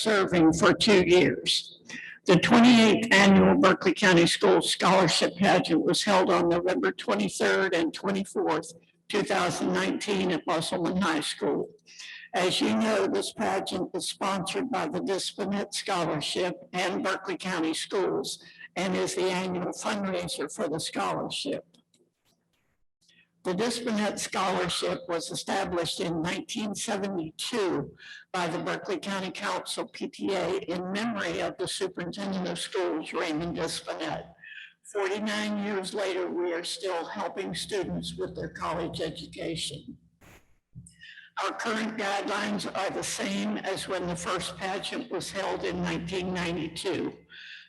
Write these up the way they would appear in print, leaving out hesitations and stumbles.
serving for 2 years. The 28th Annual Berkeley County Schools Scholarship Pageant was held on November 23rd and 24th, 2019 at Musselman High School. As you know, this pageant is sponsored by the Dispinet Scholarship and Berkeley County Schools and is the annual fundraiser for the scholarship. The Dispinet Scholarship was established in 1972 by the Berkeley County Council PTA in memory of the Superintendent of Schools, Raymond Dispinet. 49 years later, we are still helping students with their college education. Our current guidelines are the same as when the first pageant was held in 1992,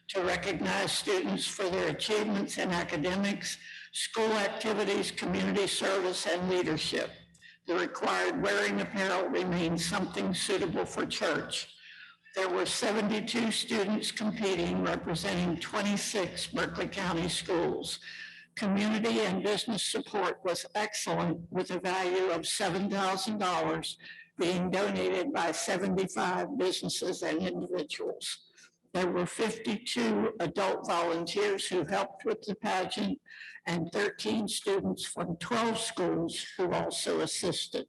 to recognize students for their achievements in academics, school activities, community service, and leadership. The required wearing apparel remains something suitable for church. There were 72 students competing, representing 26 Berkeley County schools. Community and business support was excellent, with a value of $7,000 being donated by 75 businesses and individuals. There were 52 adult volunteers who helped with the pageant and 13 students from 12 schools who also assisted.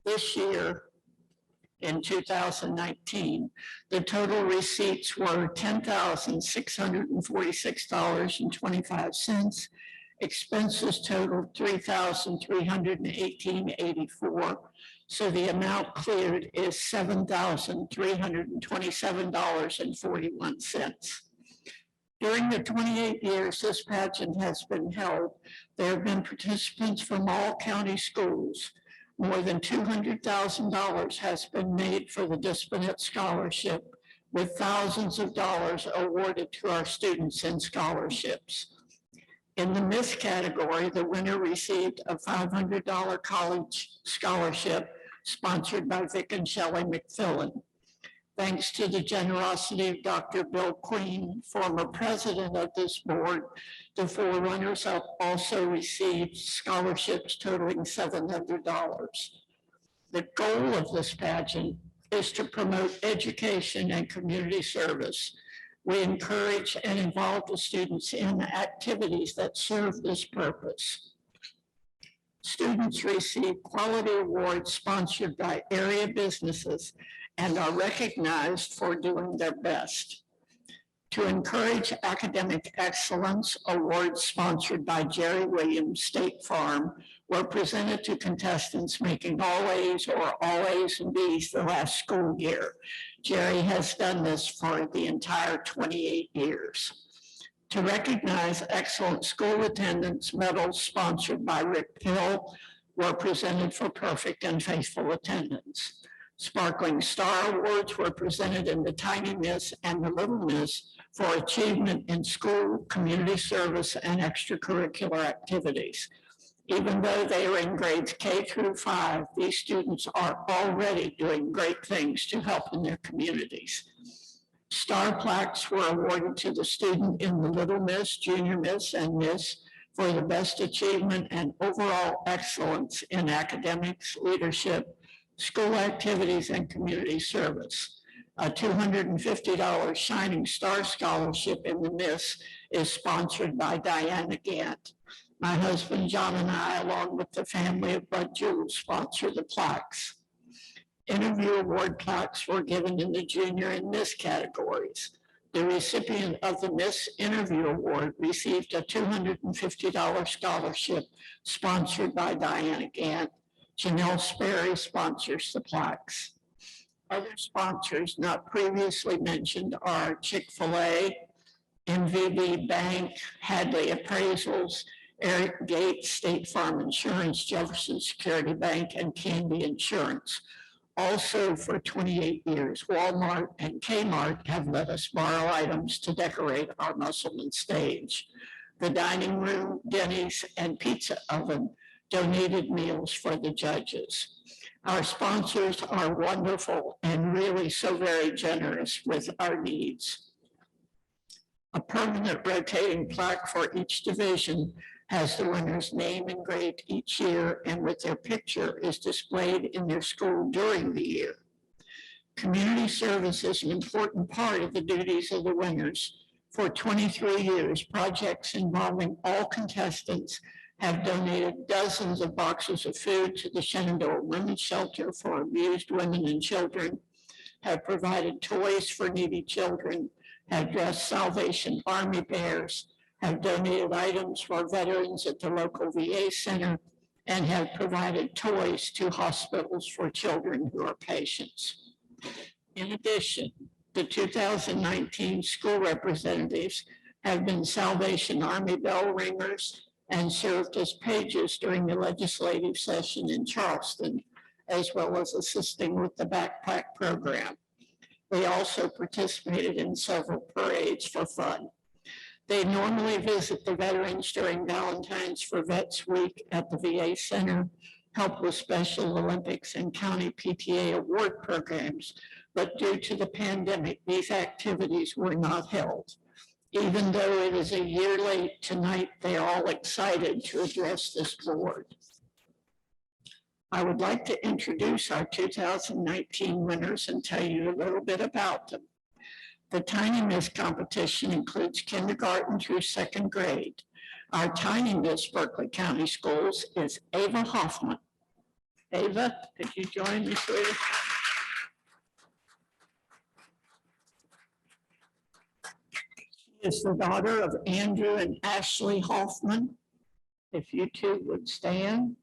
This year, in 2019, the total receipts were $10,646.25. Expenses totaled $3,318.84. So the amount cleared is $7,327.41. During the 28 years this pageant has been held, there have been participants from all county schools. More than $200,000 has been made for the Dispinet Scholarship, with thousands of dollars awarded to our students in scholarships. In the Miss category, the winner received a $500 college scholarship sponsored by Vic and Shelley McFillan. Thanks to the generosity of Dr. Bill Queen, former president of this board, the 4 runners-up also received scholarships totaling $700. The goal of this pageant is to promote education and community service. We encourage and involve the students in activities that serve this purpose. Students receive quality awards sponsored by area businesses and are recognized for doing their best. To encourage academic excellence, awards sponsored by Jerry Williams State Farm were presented to contestants making all A's or all A's and B's the last school year. Jerry has done this for the entire 28 years. To recognize excellent school attendance, medals sponsored by Rick Hill were presented for perfect and faithful attendance. Sparkling Star Awards were presented in the Tiny Miss and the Little Miss for achievement in school, community service, and extracurricular activities. Even though they are in grades K through 5, these students are already doing great things to help in their communities. Star plaques were awarded to the student in the Little Miss, Junior Miss, and Miss for the best achievement and overall excellence in academics, leadership, school activities, and community service. A $250 Shining Star Scholarship in the Miss is sponsored by Diana Gant. My husband, John, and I, along with the family of Bud Jules, sponsor the plaques. Interview award plaques were given in the junior and Miss categories. The recipient of the Miss Interview Award received a $250 scholarship sponsored by Diana Gant. Janelle Sperry sponsors the plaques. Other sponsors not previously mentioned are Chick-fil-A, MVB Bank, Hadley Appraisals, Eric Gates, State Farm Insurance, Jefferson Security Bank, and Candy Insurance. Also for 28 years, Walmart and Kmart have let us borrow items to decorate our Musselman stage. The dining room, Denny's, and pizza oven donated meals for the judges. Our sponsors are wonderful and really so very generous with our needs. A permanent rotating plaque for each division has the winner's name engraved each year and with their picture is displayed in their school during the year. Community service is an important part of the duties of the winners. For 23 years, projects involving all contestants have donated dozens of boxes of food to the Shenandoah Women's Shelter for abused women and children, have provided toys for needy children, have dressed Salvation Army bears, have donated items for veterans at the local VA center, and have provided toys to hospitals for children who are patients. In addition, the 2019 school representatives have been Salvation Army bell ringers and served as pages during the legislative session in Charleston, as well as assisting with the backpack program. They also participated in several parades for fun. They normally visit the veterans during Valentine's for Vets Week at the VA Center, help with Special Olympics and county PTA award programs, but due to the pandemic, these activities were not held. Even though it is a year late tonight, they are all excited to address this board. I would like to introduce our 2019 winners and tell you a little bit about them. The Tiny Miss competition includes kindergarten through second grade. Our Tiny Miss Berkeley County Schools is Ava Hoffman. Ava, could you join me, sweetie? She is the daughter of Andrew and Ashley Hoffman. If you two would stand.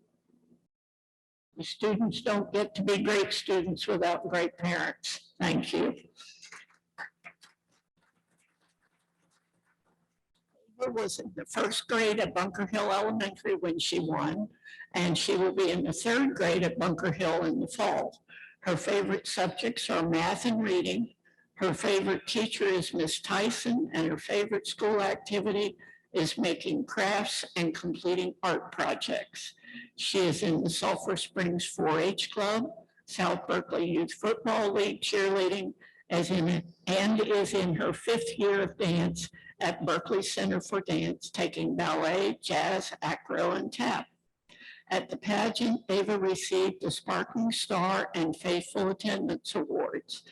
The students don't get to be great students without great parents. Thank you. Ava was in the first grade at Bunker Hill Elementary when she won, and she will be in the third grade at Bunker Hill in the fall. Her favorite subjects are math and reading. Her favorite teacher is Miss Tyson, and her favorite school activity is making crafts and completing art projects. She is in the Sulphur Springs 4-H Club, South Berkeley Youth Football League cheerleading, and is in her 5th year of dance at Berkeley Center for Dance, taking ballet, jazz, acro, and tap. At the pageant, Ava received the Sparkling Star and Faithful Attendance Awards.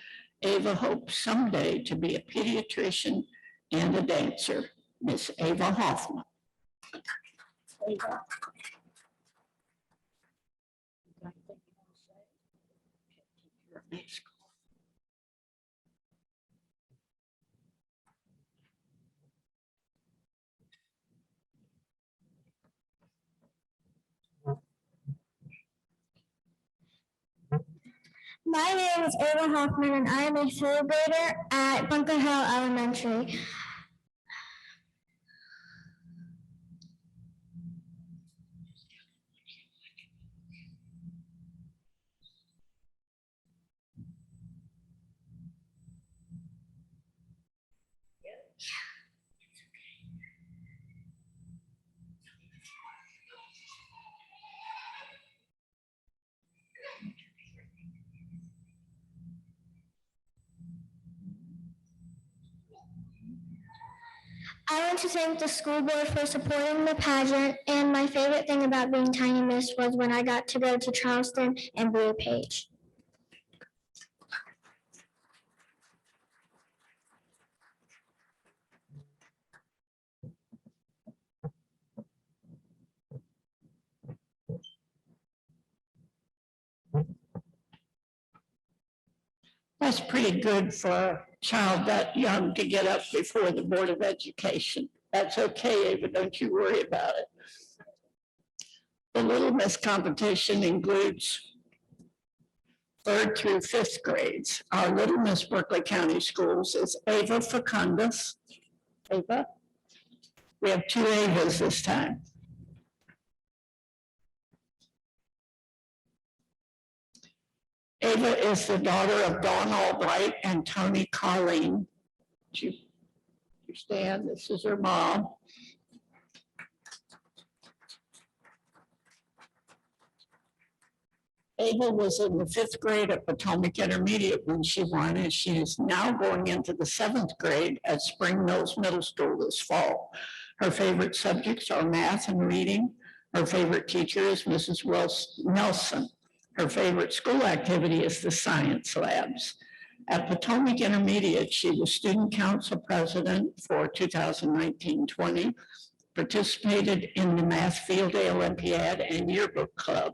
Ava hopes someday to be a pediatrician and a dancer. Miss Ava Hoffman. Ava. My name is Ava Hoffman, and I am a 3rd grader at Bunker Hill Elementary. I want to thank the school board for supporting the pageant, and my favorite thing about being Tiny Miss was when I got to go to Charleston and be a page. That's pretty good for a child that young to get up before the Board of Education. That's okay, Ava, don't you worry about it. The Little Miss competition includes 3rd through 5th grades. Our Little Miss Berkeley County Schools is Ava Facundas. Ava? We have 2 Avas this time. Ava is the daughter of Dawn Albright and Tony Colleen. You stand, this is her mom. Ava was in the 5th grade at Potomac Intermediate when she won, and she is now going into the 7th grade at Spring Mills Middle School this fall. Her favorite subjects are math and reading. Her favorite teacher is Mrs. Nelson. Her favorite school activity is the science labs. At Potomac Intermediate, she was student council president for 2019-20, participated in the Math Field Day Olympiad and Yearbook Club.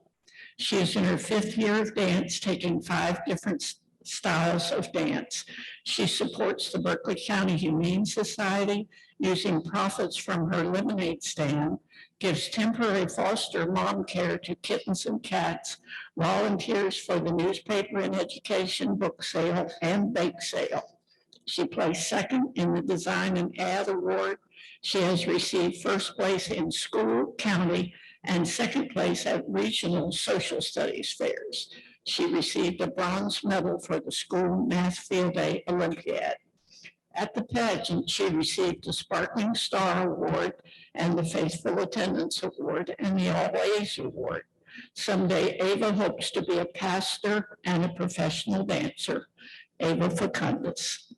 She is in her 5th year of dance, taking 5 different styles of dance. She supports the Berkeley County Humane Society using profits from her lemonade stand, gives temporary foster mom care to kittens and cats, volunteers for the newspaper and education book sale and bake sale. She placed 2nd in the Design and Ad Award. She has received 1st place in school, county, and 2nd place at regional social studies fairs. She received a bronze medal for the school Math Field Day Olympiad. At the pageant, she received the Sparkling Star Award and the Faithful Attendance Award and the All A's Award. Someday, Ava hopes to be a pastor and a professional dancer. Ava Facundus.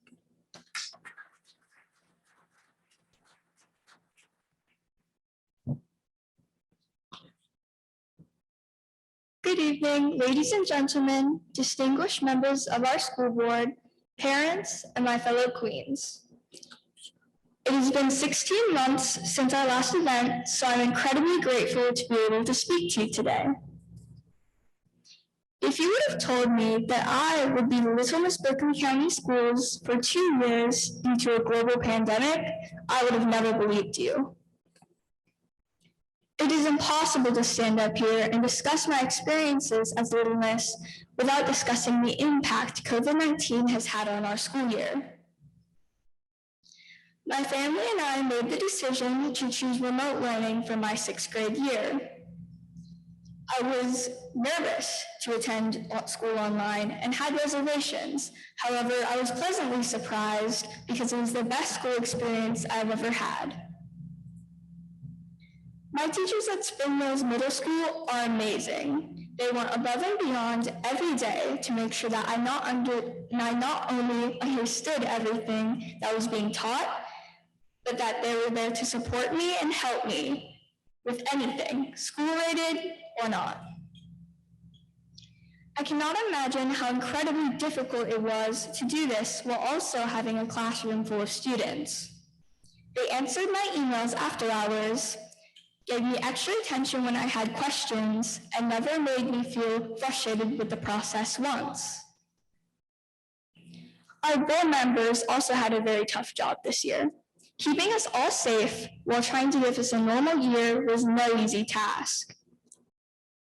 Good evening, ladies and gentlemen, distinguished members of our school board, parents, and my fellow queens. It has been 16 months since our last event, so I'm incredibly grateful to be able to speak to you today. If you would have told me that I would be Little Miss Berkeley County Schools for 2 years due to a global pandemic, I would have never believed you. It is impossible to stand up here and discuss my experiences as Little Miss without discussing the impact COVID-19 has had on our school year. My family and I made the decision to choose remote learning for my 6th grade year. I was nervous to attend school online and had reservations. However, I was pleasantly surprised because it was the best school experience I've ever had. My teachers at Spring Mills Middle School are amazing. They went above and beyond every day to make sure that I not only understood everything that was being taught, but that they were there to support me and help me with anything, school-related or not. I cannot imagine how incredibly difficult it was to do this while also having a classroom full of students. They answered my emails after hours, gave me extra attention when I had questions, and never made me feel frustrated with the process once. Our board members also had a very tough job this year. Keeping us all safe while trying to give us a normal year was no easy task.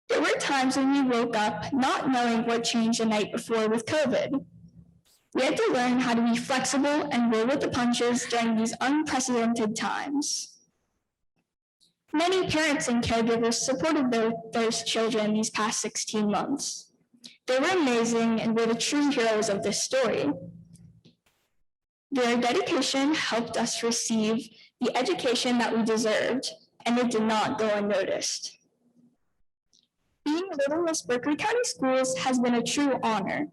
There were times when we woke up not knowing what changed the night before with COVID. We had to learn how to be flexible and roll with the punches during these unprecedented times. Many parents and caregivers supported those children these past 16 months. They were amazing and were the true heroes of this story. Their dedication helped us receive the education that we deserved, and it did not go unnoticed. Being Little Miss Berkeley County Schools has been a true honor.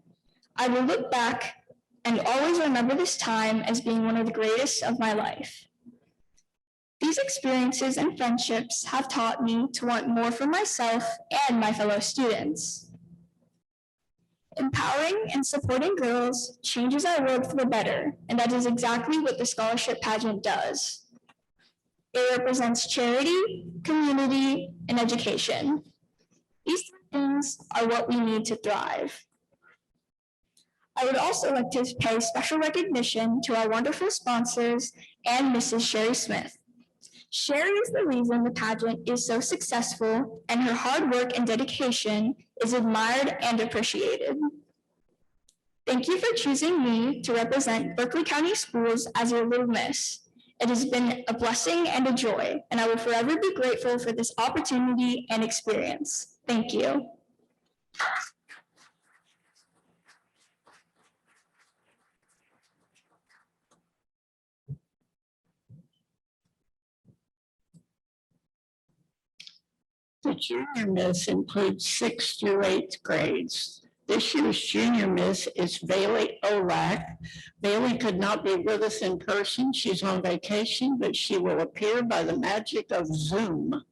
I will look back and always remember this time as being one of the greatest of my life. These experiences and friendships have taught me to want more for myself and my fellow students. Empowering and supporting girls changes our world for the better, and that is exactly what the scholarship pageant does. It represents charity, community, and education. These 3 things are what we need to thrive. I would also like to pay special recognition to our wonderful sponsors and Mrs. Sherry Smith. Sherry is the reason the pageant is so successful, and her hard work and dedication is admired and appreciated. Thank you for choosing me to represent Berkeley County Schools as your Little Miss. It has been a blessing and a joy, and I will forever be grateful for this opportunity and experience. Thank you. The Junior Miss includes 6th through 8th grades. This year's Junior Miss is Bailey Olak. Bailey could not be with us in person. She's on vacation, but she will appear by the magic of Zoom.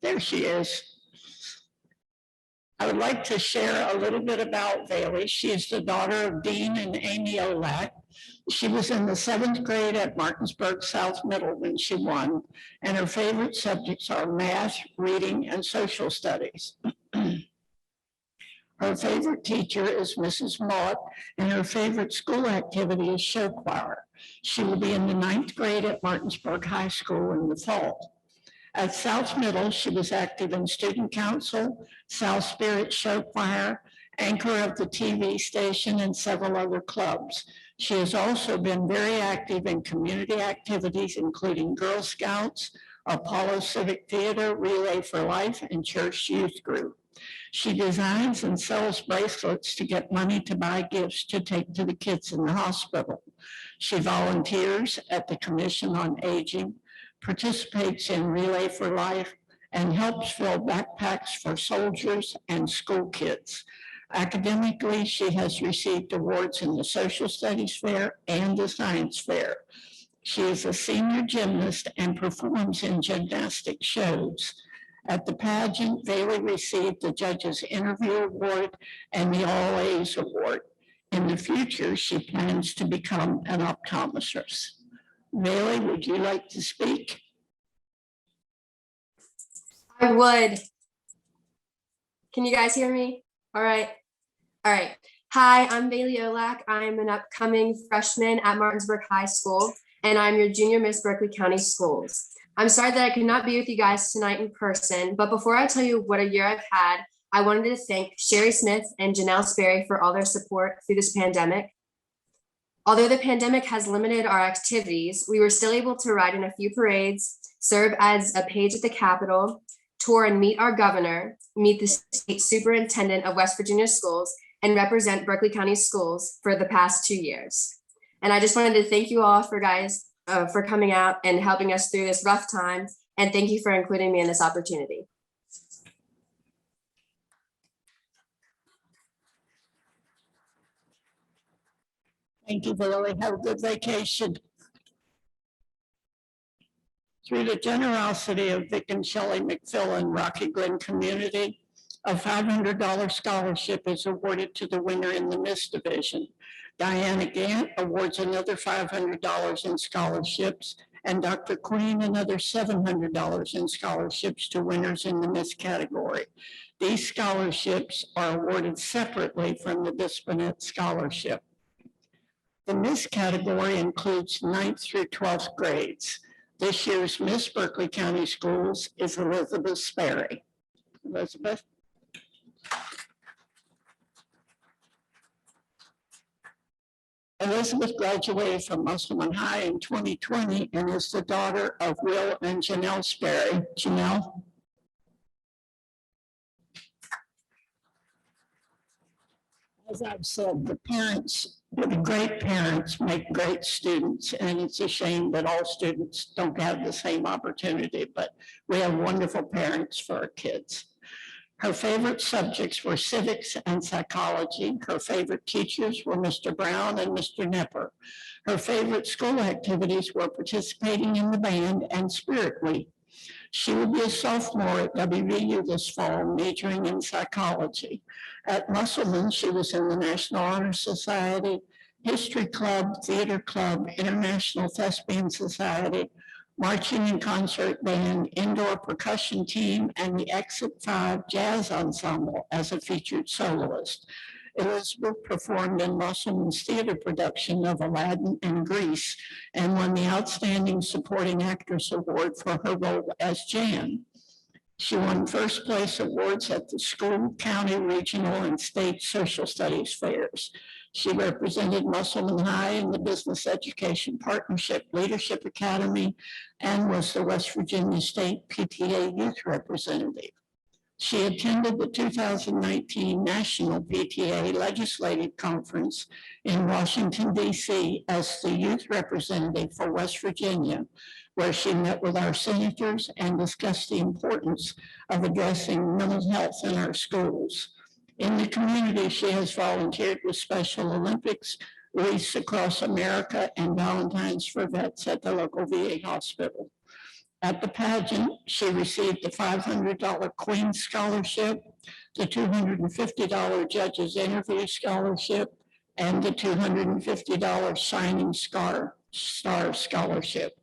There she is. I would like to share a little bit about Bailey. She is the daughter of Dean and Amy Olak. She was in the 7th grade at Martinsburg South Middle when she won, and her favorite subjects are math, reading, and social studies. Her favorite teacher is Mrs. Mott, and her favorite school activity is show choir. She will be in the 9th grade at Martinsburg High School in the fall. At South Middle, she was active in student council, South Spirit Show Choir, anchor of the TV station, and several other clubs. She has also been very active in community activities, including Girl Scouts, Apollo Civic Theater, Relay for Life, and Church Youth Group. She designs and sells bracelets to get money to buy gifts to take to the kids in the hospital. She volunteers at the Commission on Aging, participates in Relay for Life, and helps fill backpacks for soldiers and school kids. Academically, she has received awards in the Social Studies Fair and the Science Fair. She is a senior gymnast and performs in gymnastic shows. At the pageant, Bailey received the Judge's Interview Award and the All A's Award. In the future, she plans to become an optometrist. Bailey, would you like to speak? I would. Can you guys hear me? All right. Hi, I'm Bailey Olak. I'm an upcoming freshman at Martinsburg High School, and I'm your junior Miss Berkeley County Schools. I'm sorry that I could not be with you guys tonight in person, but before I tell you what a year I've had, I wanted to thank Sherry Smith and Janelle Sperry for all their support through this pandemic. Although the pandemic has limited our activities, we were still able to ride in a few parades, serve as a page at the Capitol, tour and meet our governor, meet the state superintendent of West Virginia schools, and represent Berkeley County schools for the past 2 years. And I just wanted to thank you all for coming out and helping us through this rough time. And thank you for including me in this opportunity. Thank you, Bailey. Have a good vacation. Through the generosity of Vic and Shelley McPhillan Rocky Glen community, a $500 scholarship is awarded to the winner in the Miss Division. Diana Gant awards another $500 in scholarships, and Dr. Queen another $700 in scholarships to winners in the Miss category. These scholarships are awarded separately from the Bispinette Scholarship. The Miss category includes 9th through 12th grades. This year's Miss Berkeley County Schools is Elizabeth Sperry. Elizabeth. Elizabeth graduated from Musselman High in 2020 and is the daughter of Will and Janelle Sperry. Janelle. As I've said, the great parents make great students, and it's a shame that all students don't have the same opportunity, but we have wonderful parents for our kids. Her favorite subjects were civics and psychology. Her favorite teachers were Mr. Brown and Mr. Nepper. Her favorite school activities were participating in the band and Spirit Week. She will be a sophomore at WVU this fall, majoring in psychology. At Musselman, she was in the National Honor Society, History Club, Theater Club, International Thespian Society, Marching and Concert Band, Indoor Percussion Team, and the Exit 5 Jazz Ensemble as a featured soloist. Elizabeth performed in Musselman's theater production of Aladdin and Grease and won the Outstanding Supporting Actress Award for her role as Jan. She won first place awards at the school, county, regional, and state social studies fairs. She represented Musselman High in the Business Education Partnership Leadership Academy and was the West Virginia State PTA Youth Representative. She attended the 2019 National PTA Legislative Conference in Washington, D.C. as the youth representative for West Virginia, where she met with our senators and discussed the importance of addressing mental health in our schools. In the community, she has volunteered with Special Olympics, Wreaths Across America, and Valentine's for Vets at the local VA hospital. At the pageant, she received the $500 Queen Scholarship, the $250 Judge's Interview Scholarship, and the $250 Shining Star Scholarship.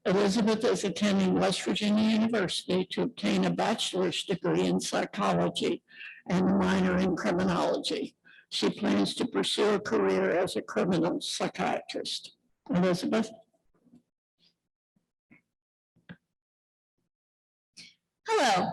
Elizabeth is attending West Virginia University to obtain a bachelor's degree in psychology and a minor in criminology. She plans to pursue a career as a criminal psychiatrist. Elizabeth? Hello,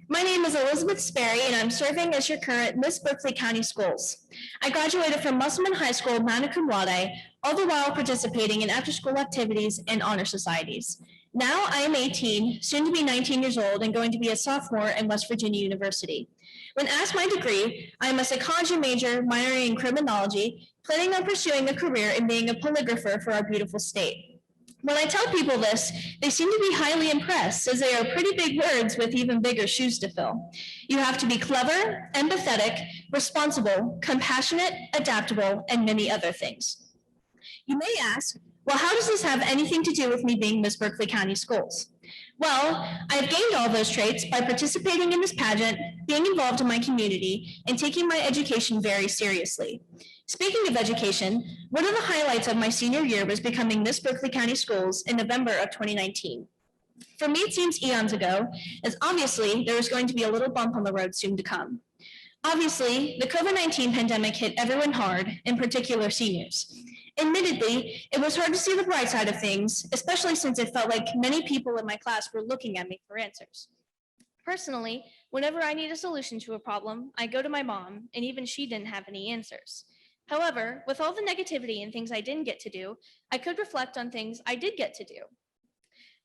my name is Elizabeth Sperry, and I'm serving as your current Miss Berkeley County Schools. I graduated from Musselman High School magna cum laude, all the while participating in after-school activities and honor societies. Now I am 18, soon to be 19 years old, and going to be a sophomore at West Virginia University. When asked my degree, I am a psychology major minoring in criminology, planning on pursuing a career in being a polygrapher for our beautiful state. When I tell people this, they seem to be highly impressed, as they are pretty big words with even bigger shoes to fill. You have to be clever, empathetic, responsible, compassionate, adaptable, and many other things. You may ask, well, how does this have anything to do with me being Miss Berkeley County Schools? Well, I have gained all those traits by participating in this pageant, being involved in my community, and taking my education very seriously. Speaking of education, one of the highlights of my senior year was becoming Miss Berkeley County Schools in November of 2019. For me, it seems eons ago, as obviously there was going to be a little bump on the road soon to come. Obviously, the COVID-19 pandemic hit everyone hard, in particular seniors. Admittedly, it was hard to see the bright side of things, especially since it felt like many people in my class were looking at me for answers. Personally, whenever I need a solution to a problem, I go to my mom, and even she didn't have any answers. However, with all the negativity and things I didn't get to do, I could reflect on things I did get to do.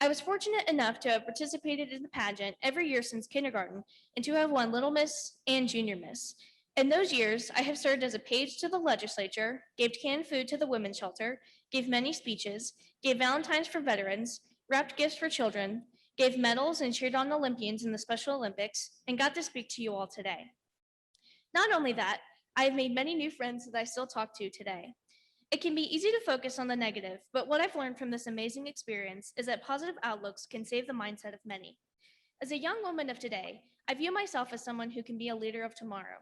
I was fortunate enough to have participated in the pageant every year since kindergarten and to have won Little Miss and Junior Miss. In those years, I have served as a page to the legislature, gave canned food to the women's shelter, gave many speeches, gave Valentines for veterans, wrapped gifts for children, gave medals and cheered on Olympians in the Special Olympics, and got to speak to you all today. Not only that, I have made many new friends that I still talk to today. It can be easy to focus on the negative, but what I've learned from this amazing experience is that positive outlooks can save the mindset of many. As a young woman of today, I view myself as someone who can be a leader of tomorrow.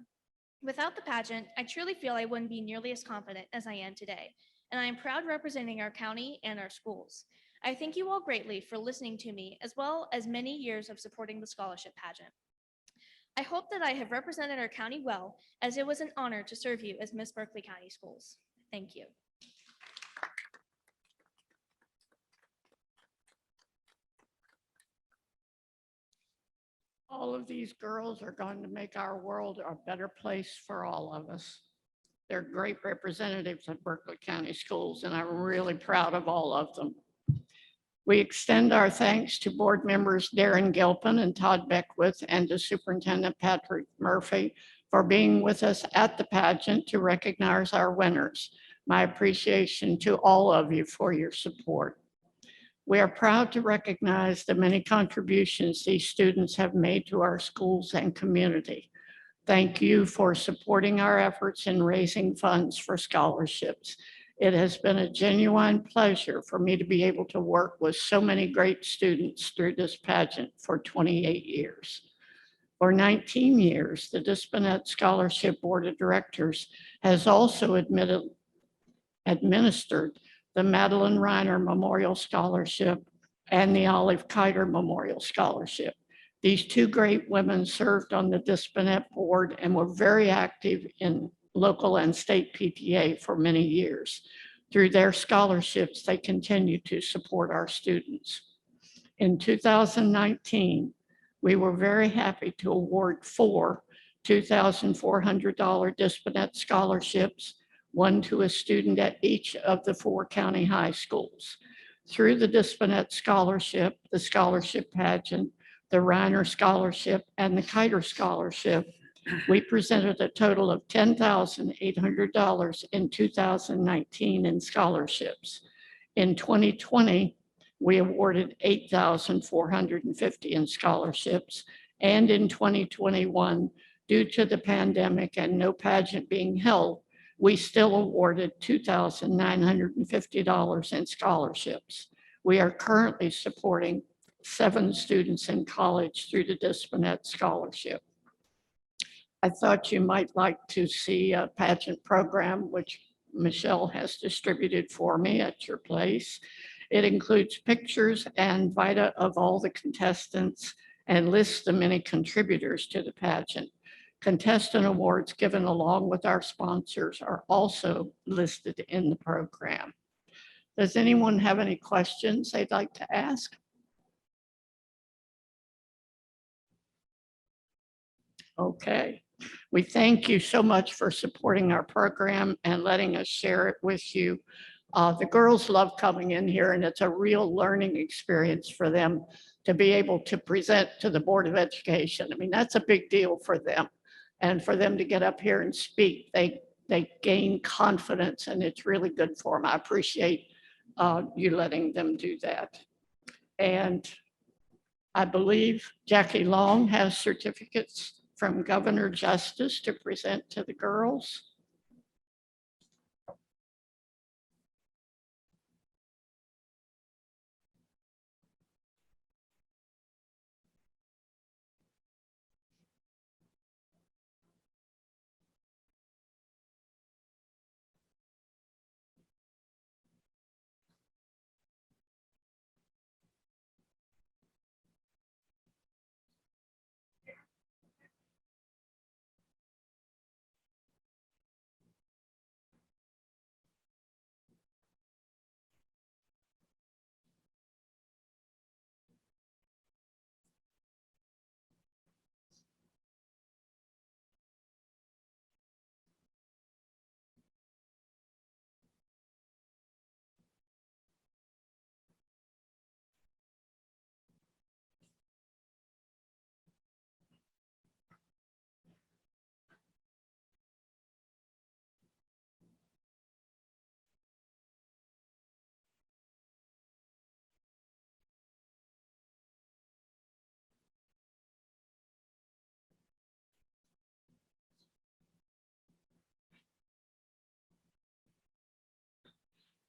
Without the pageant, I truly feel I wouldn't be nearly as confident as I am today, and I am proud representing our county and our schools. I thank you all greatly for listening to me, as well as many years of supporting the scholarship pageant. I hope that I have represented our county well, as it was an honor to serve you as Miss Berkeley County Schools. Thank you. All of these girls are going to make our world a better place for all of us. They're great representatives of Berkeley County Schools, and I'm really proud of all of them. We extend our thanks to board members Darren Gilpin and Todd Beckwith, and to Superintendent Patrick Murphy for being with us at the pageant to recognize our winners. My appreciation to all of you for your support. We are proud to recognize the many contributions these students have made to our schools and community. Thank you for supporting our efforts in raising funds for scholarships. It has been a genuine pleasure for me to be able to work with so many great students through this pageant for 28 years. For 19 years, the Dispinet Scholarship Board of Directors has also administered the Madeline Reiner Memorial Scholarship and the Olive Kiter Memorial Scholarship. These two great women served on the Dispinet board and were very active in local and state PTA for many years. Through their scholarships, they continue to support our students. In 2019, we were very happy to award 4 $2,400 Dispinet scholarships, one to a student at each of the 4 county high schools. Through the Dispinet Scholarship, the Scholarship Pageant, the Reiner Scholarship, and the Kiter Scholarship, we presented a total of $10,800 in 2019 in scholarships. In 2020, we awarded $8,450 in scholarships, and in 2021, due to the pandemic and no pageant being held, we still awarded $2,950 in scholarships. We are currently supporting 7 students in college through the Dispinet Scholarship. I thought you might like to see a pageant program, which Michelle has distributed for me at your place. It includes pictures and vita of all the contestants and lists the many contributors to the pageant. Contestant awards given along with our sponsors are also listed in the program. Does anyone have any questions they'd like to ask? Okay. We thank you so much for supporting our program and letting us share it with you. The girls love coming in here, and it's a real learning experience for them to be able to present to the Board of Education. I mean, that's a big deal for them. And for them to get up here and speak, they gain confidence, and it's really good for them. I appreciate you letting them do that. And I believe Jackie Long has certificates from Governor Justice to present to the girls.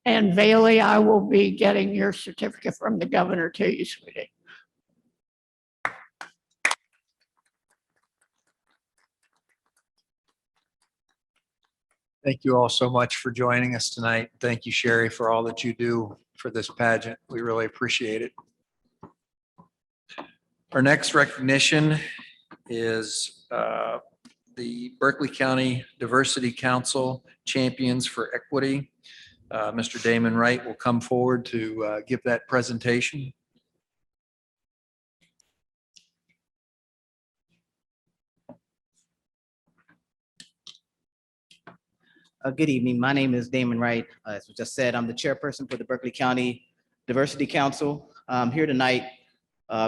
And Bailey, I will be getting your certificate from the governor to you, sweetie. Thank you all so much for joining us tonight. Thank you, Sherry, for all that you do for this pageant. We really appreciate it. Our next recognition is the Berkeley County Diversity Council Champions for Equity. Mr. Damon Wright will come forward to give that presentation. Good evening. My name is Damon Wright. As was just said, I'm the chairperson for the Berkeley County Diversity Council. I'm here tonight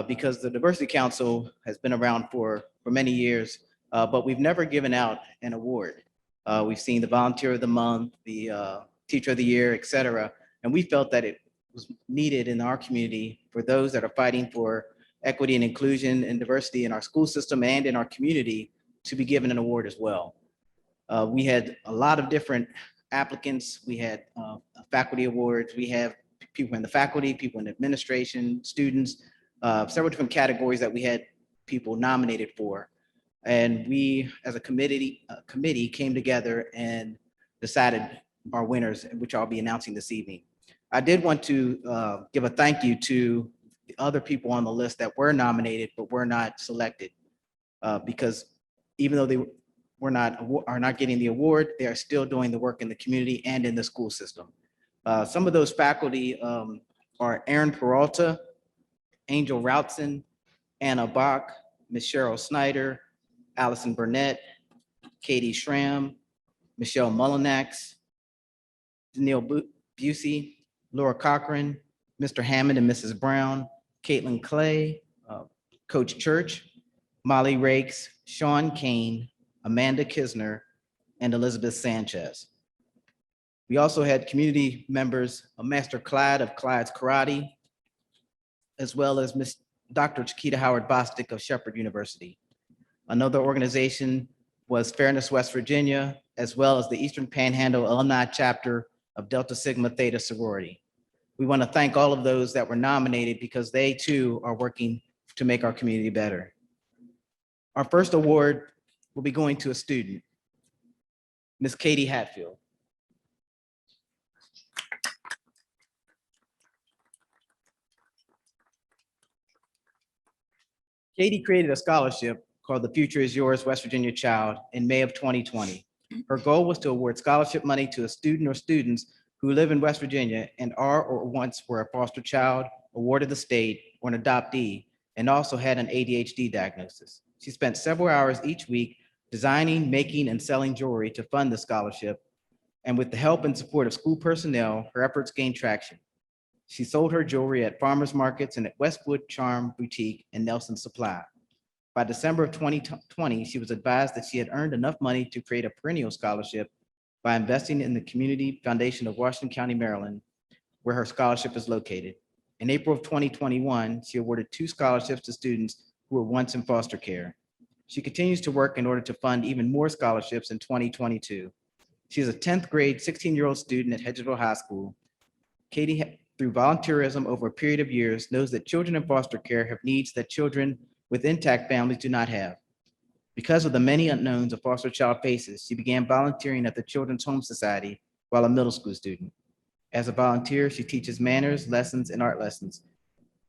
because the Diversity Council has been around for many years, but we've never given out an award. We've seen the Volunteer of the Month, the Teacher of the Year, et cetera, and we felt that it was needed in our community for those that are fighting for equity and inclusion and diversity in our school system and in our community to be given an award as well. We had a lot of different applicants. We had faculty awards. We have people in the faculty, people in administration, students, several different categories that we had people nominated for. And we, as a committee came together and decided our winners, which I'll be announcing this evening. I did want to give a thank you to the other people on the list that were nominated but were not selected, because even though they are not getting the award, they are still doing the work in the community and in the school system. Some of those faculty are Aaron Peralta, Angel Routson, Anna Bach, Ms. Cheryl Snyder, Allison Burnett, Katie Schramm, Michelle Mullinax, Danielle Busey, Laura Cochran, Mr. Hammond and Mrs. Brown, Caitlin Clay, Coach Church, Molly Rakes, Sean Kane, Amanda Kisner, and Elizabeth Sanchez. We also had community members, Master Clyde of Clyde's Karate, as well as Dr. Chiquita Howard Bostic of Shepherd University. Another organization was Fairness West Virginia, as well as the Eastern Panhandle Alumni Chapter of Delta Sigma Theta Sorority. We want to thank all of those that were nominated because they too are working to make our community better. Our first award will be going to a student, Miss Katie Hatfield. Katie created a scholarship called The Future is Yours, West Virginia Child in May of 2020. Her goal was to award scholarship money to a student or students who live in West Virginia and are or once were a foster child, a ward of the state, or an adoptee, and also had an ADHD diagnosis. She spent several hours each week designing, making, and selling jewelry to fund the scholarship. And with the help and support of school personnel, her efforts gained traction. She sold her jewelry at farmers markets and at Westwood Charm Boutique and Nelson Supply. By December of 2020, she was advised that she had earned enough money to create a perennial scholarship by investing in the Community Foundation of Washington County, Maryland, where her scholarship is located. In April of 2021, she awarded 2 scholarships to students who were once in foster care. She continues to work in order to fund even more scholarships in 2022. She is a 10th grade, 16-year-old student at Hedgesville High School. Katie, through volunteerism over a period of years, knows that children in foster care have needs that children with intact families do not have. Because of the many unknowns a foster child faces, she began volunteering at the Children's Home Society while a middle school student. As a volunteer, she teaches manners, lessons, and art lessons.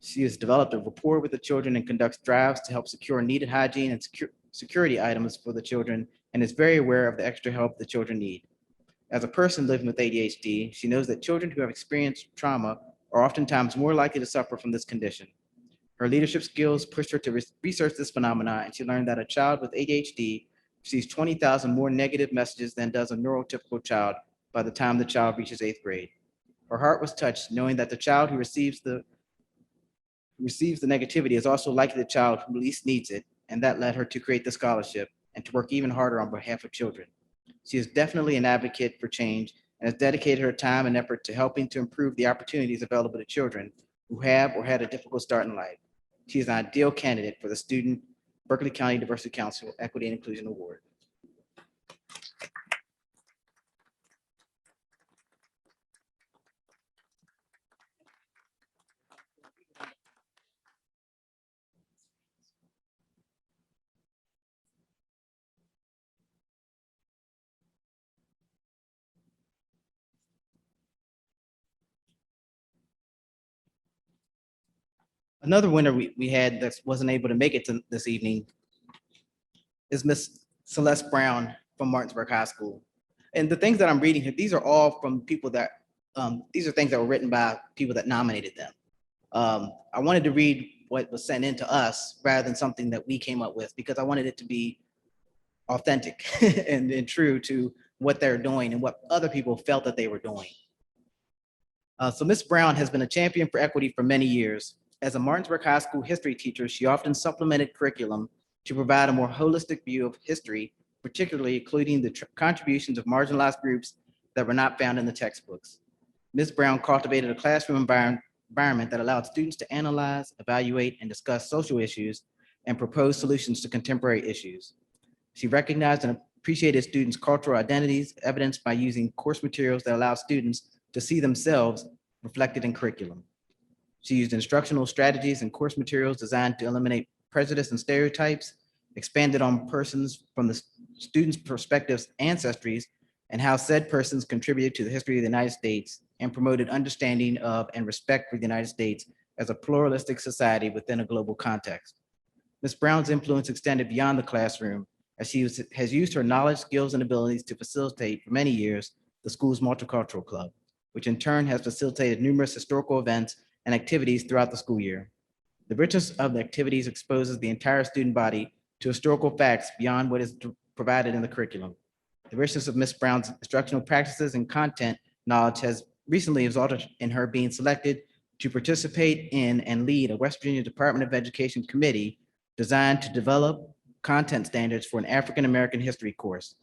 She has developed a rapport with the children and conducts drives to help secure needed hygiene and security items for the children, and is very aware of the extra help the children need. As a person living with ADHD, she knows that children who have experienced trauma are oftentimes more likely to suffer from this condition. Her leadership skills pushed her to research this phenomenon, and she learned that a child with ADHD receives 20,000 more negative messages than does a neurotypical child by the time the child reaches 8th grade. Her heart was touched knowing that the child who receives the negativity is also likely the child who least needs it, and that led her to create the scholarship and to work even harder on behalf of children. She is definitely an advocate for change and has dedicated her time and effort to helping to improve the opportunities available to children who have or had a difficult start in life. She is an ideal candidate for the Student Berkeley County Diversity Council Equity and Inclusion Award. Another winner we had that wasn't able to make it to this evening is Miss Celeste Brown from Martinsburg High School. And the things that I'm reading here, these are all from people that, these are things that were written by people that nominated them. I wanted to read what was sent in to us rather than something that we came up with, because I wanted it to be authentic and true to what they're doing and what other people felt that they were doing. So Miss Brown has been a champion for equity for many years. As a Martinsburg High School history teacher, she often supplemented curriculum to provide a more holistic view of history, particularly including the contributions of marginalized groups that were not found in the textbooks. Ms. Brown cultivated a classroom environment that allowed students to analyze, evaluate, and discuss social issues and propose solutions to contemporary issues. She recognized and appreciated students' cultural identities, evidenced by using course materials that allow students to see themselves reflected in curriculum. She used instructional strategies and course materials designed to eliminate prejudice and stereotypes, expanded on persons from the students' perspectives, ancestries, and how said persons contributed to the history of the United States, and promoted understanding of and respect for the United States as a pluralistic society within a global context. Ms. Brown's influence extended beyond the classroom, as she has used her knowledge, skills, and abilities to facilitate for many years the school's Multicultural Club, which in turn has facilitated numerous historical events and activities throughout the school year. The richness of the activities exposes the entire student body to historical facts beyond what is provided in the curriculum. The richness of Ms. Brown's instructional practices and content knowledge has recently resulted in her being selected to participate in and lead a West Virginia Department of Education committee designed to develop content standards for an African-American history course.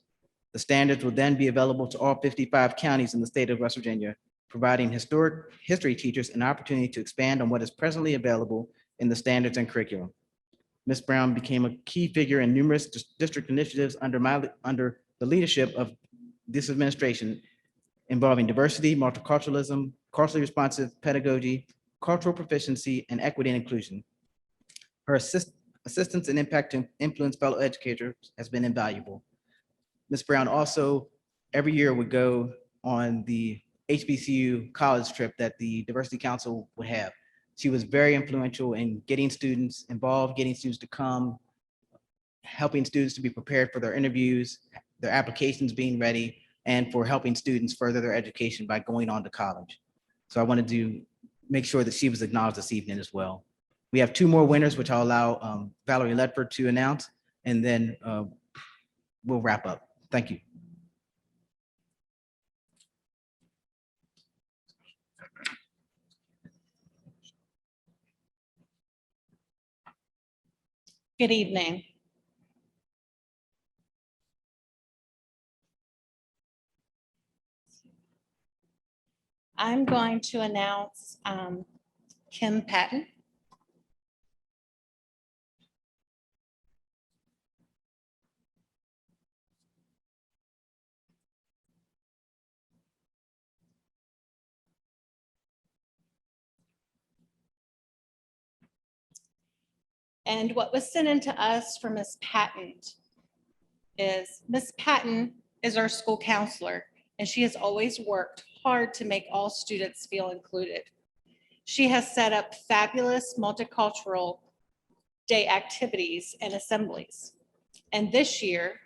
The standards will then be available to all 55 counties in the state of West Virginia, providing historic history teachers an opportunity to expand on what is presently available in the standards and curriculum. Ms. Brown became a key figure in numerous district initiatives under the leadership of this administration involving diversity, multiculturalism, culturally responsive pedagogy, cultural proficiency, and equity and inclusion. Her assistance and impact to influence fellow educators has been invaluable. Ms. Brown also every year would go on the HBCU college trip that the Diversity Council would have. She was very influential in getting students involved, getting students to come, helping students to be prepared for their interviews, their applications being ready, and for helping students further their education by going on to college. So I wanted to make sure that she was acknowledged this evening as well. We have two more winners, which I'll allow Valerie Ledford to announce, and then we'll wrap up. Thank you. Good evening. I'm going to announce Kim Patton. And what was sent in to us from Ms. Patton is Ms. Patton is our school counselor, and she has always worked hard to make all students feel included. She has set up fabulous multicultural day activities and assemblies. And this year,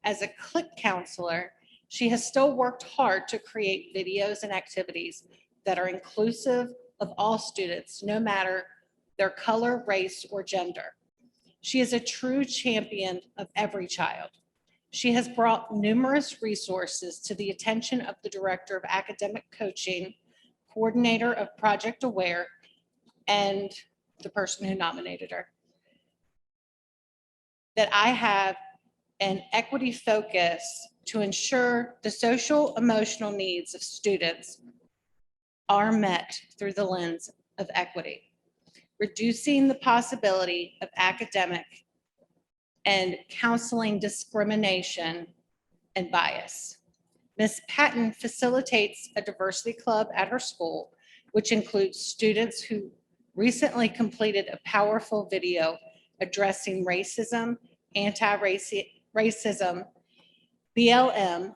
as a click counselor, she has still worked hard to create videos and activities that are inclusive of all students, no matter their color, race, or gender. She is a true champion of every child. She has brought numerous resources to the attention of the Director of Academic Coaching, Coordinator of Project Aware, and the person who nominated her. That I have an equity focus to ensure the social emotional needs of students are met through the lens of equity, reducing the possibility of academic and counseling discrimination and bias. Ms. Patton facilitates a diversity club at her school, which includes students who recently completed a powerful video addressing racism, anti-racism, BLM,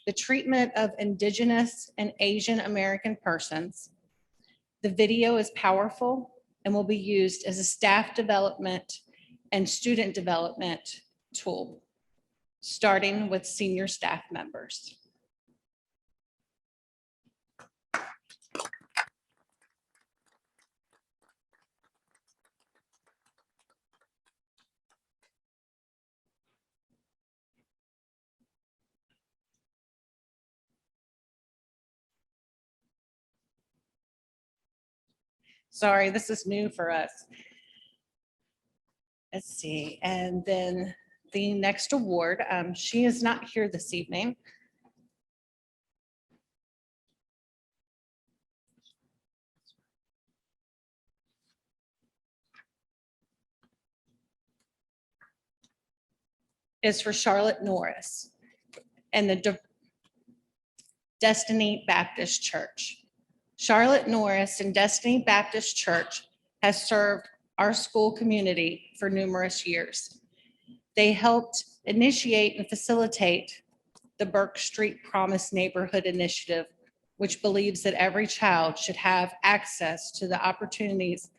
the treatment of Indigenous and Asian American persons. The video is powerful and will be used as a staff development and student development tool, starting with senior staff members. Sorry, this is new for us. Let's see, and then the next award, she is not here this evening. Is for Charlotte Norris and the Destiny Baptist Church. Charlotte Norris and Destiny Baptist Church has served our school community for numerous years. They helped initiate and facilitate the Burke Street Promise Neighborhood Initiative, which believes that every child should have access to the opportunities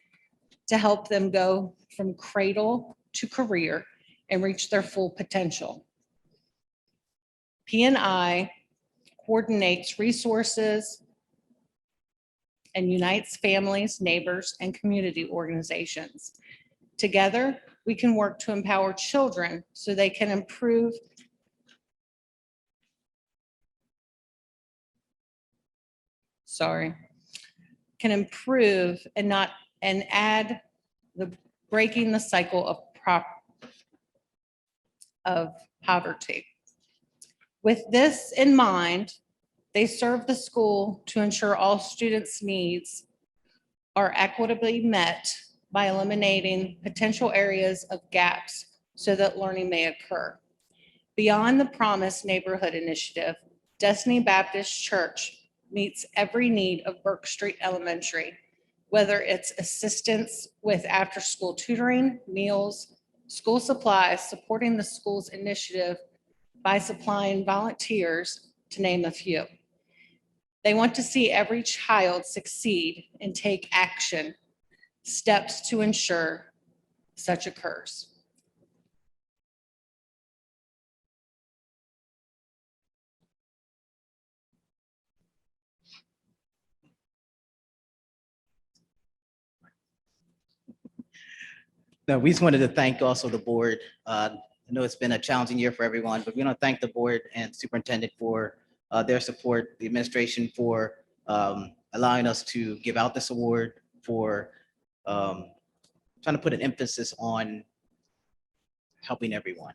to help them go from cradle to career and reach their full potential. P&I coordinates resources and unites families, neighbors, and community organizations. Together, we can work to empower children so they can improve and add the breaking the cycle of poverty. With this in mind, they serve the school to ensure all students' needs are equitably met by eliminating potential areas of gaps so that learning may occur. Beyond the Promise Neighborhood Initiative, Destiny Baptist Church meets every need of Burke Street Elementary, whether it's assistance with after-school tutoring, meals, school supplies, supporting the school's initiative by supplying volunteers, to name a few. They want to see every child succeed and take action, steps to ensure such occurs. No, we just wanted to thank also the board. I know it's been a challenging year for everyone, but we want to thank the board and superintendent for their support, the administration for allowing us to give out this award, for trying to put an emphasis on helping everyone.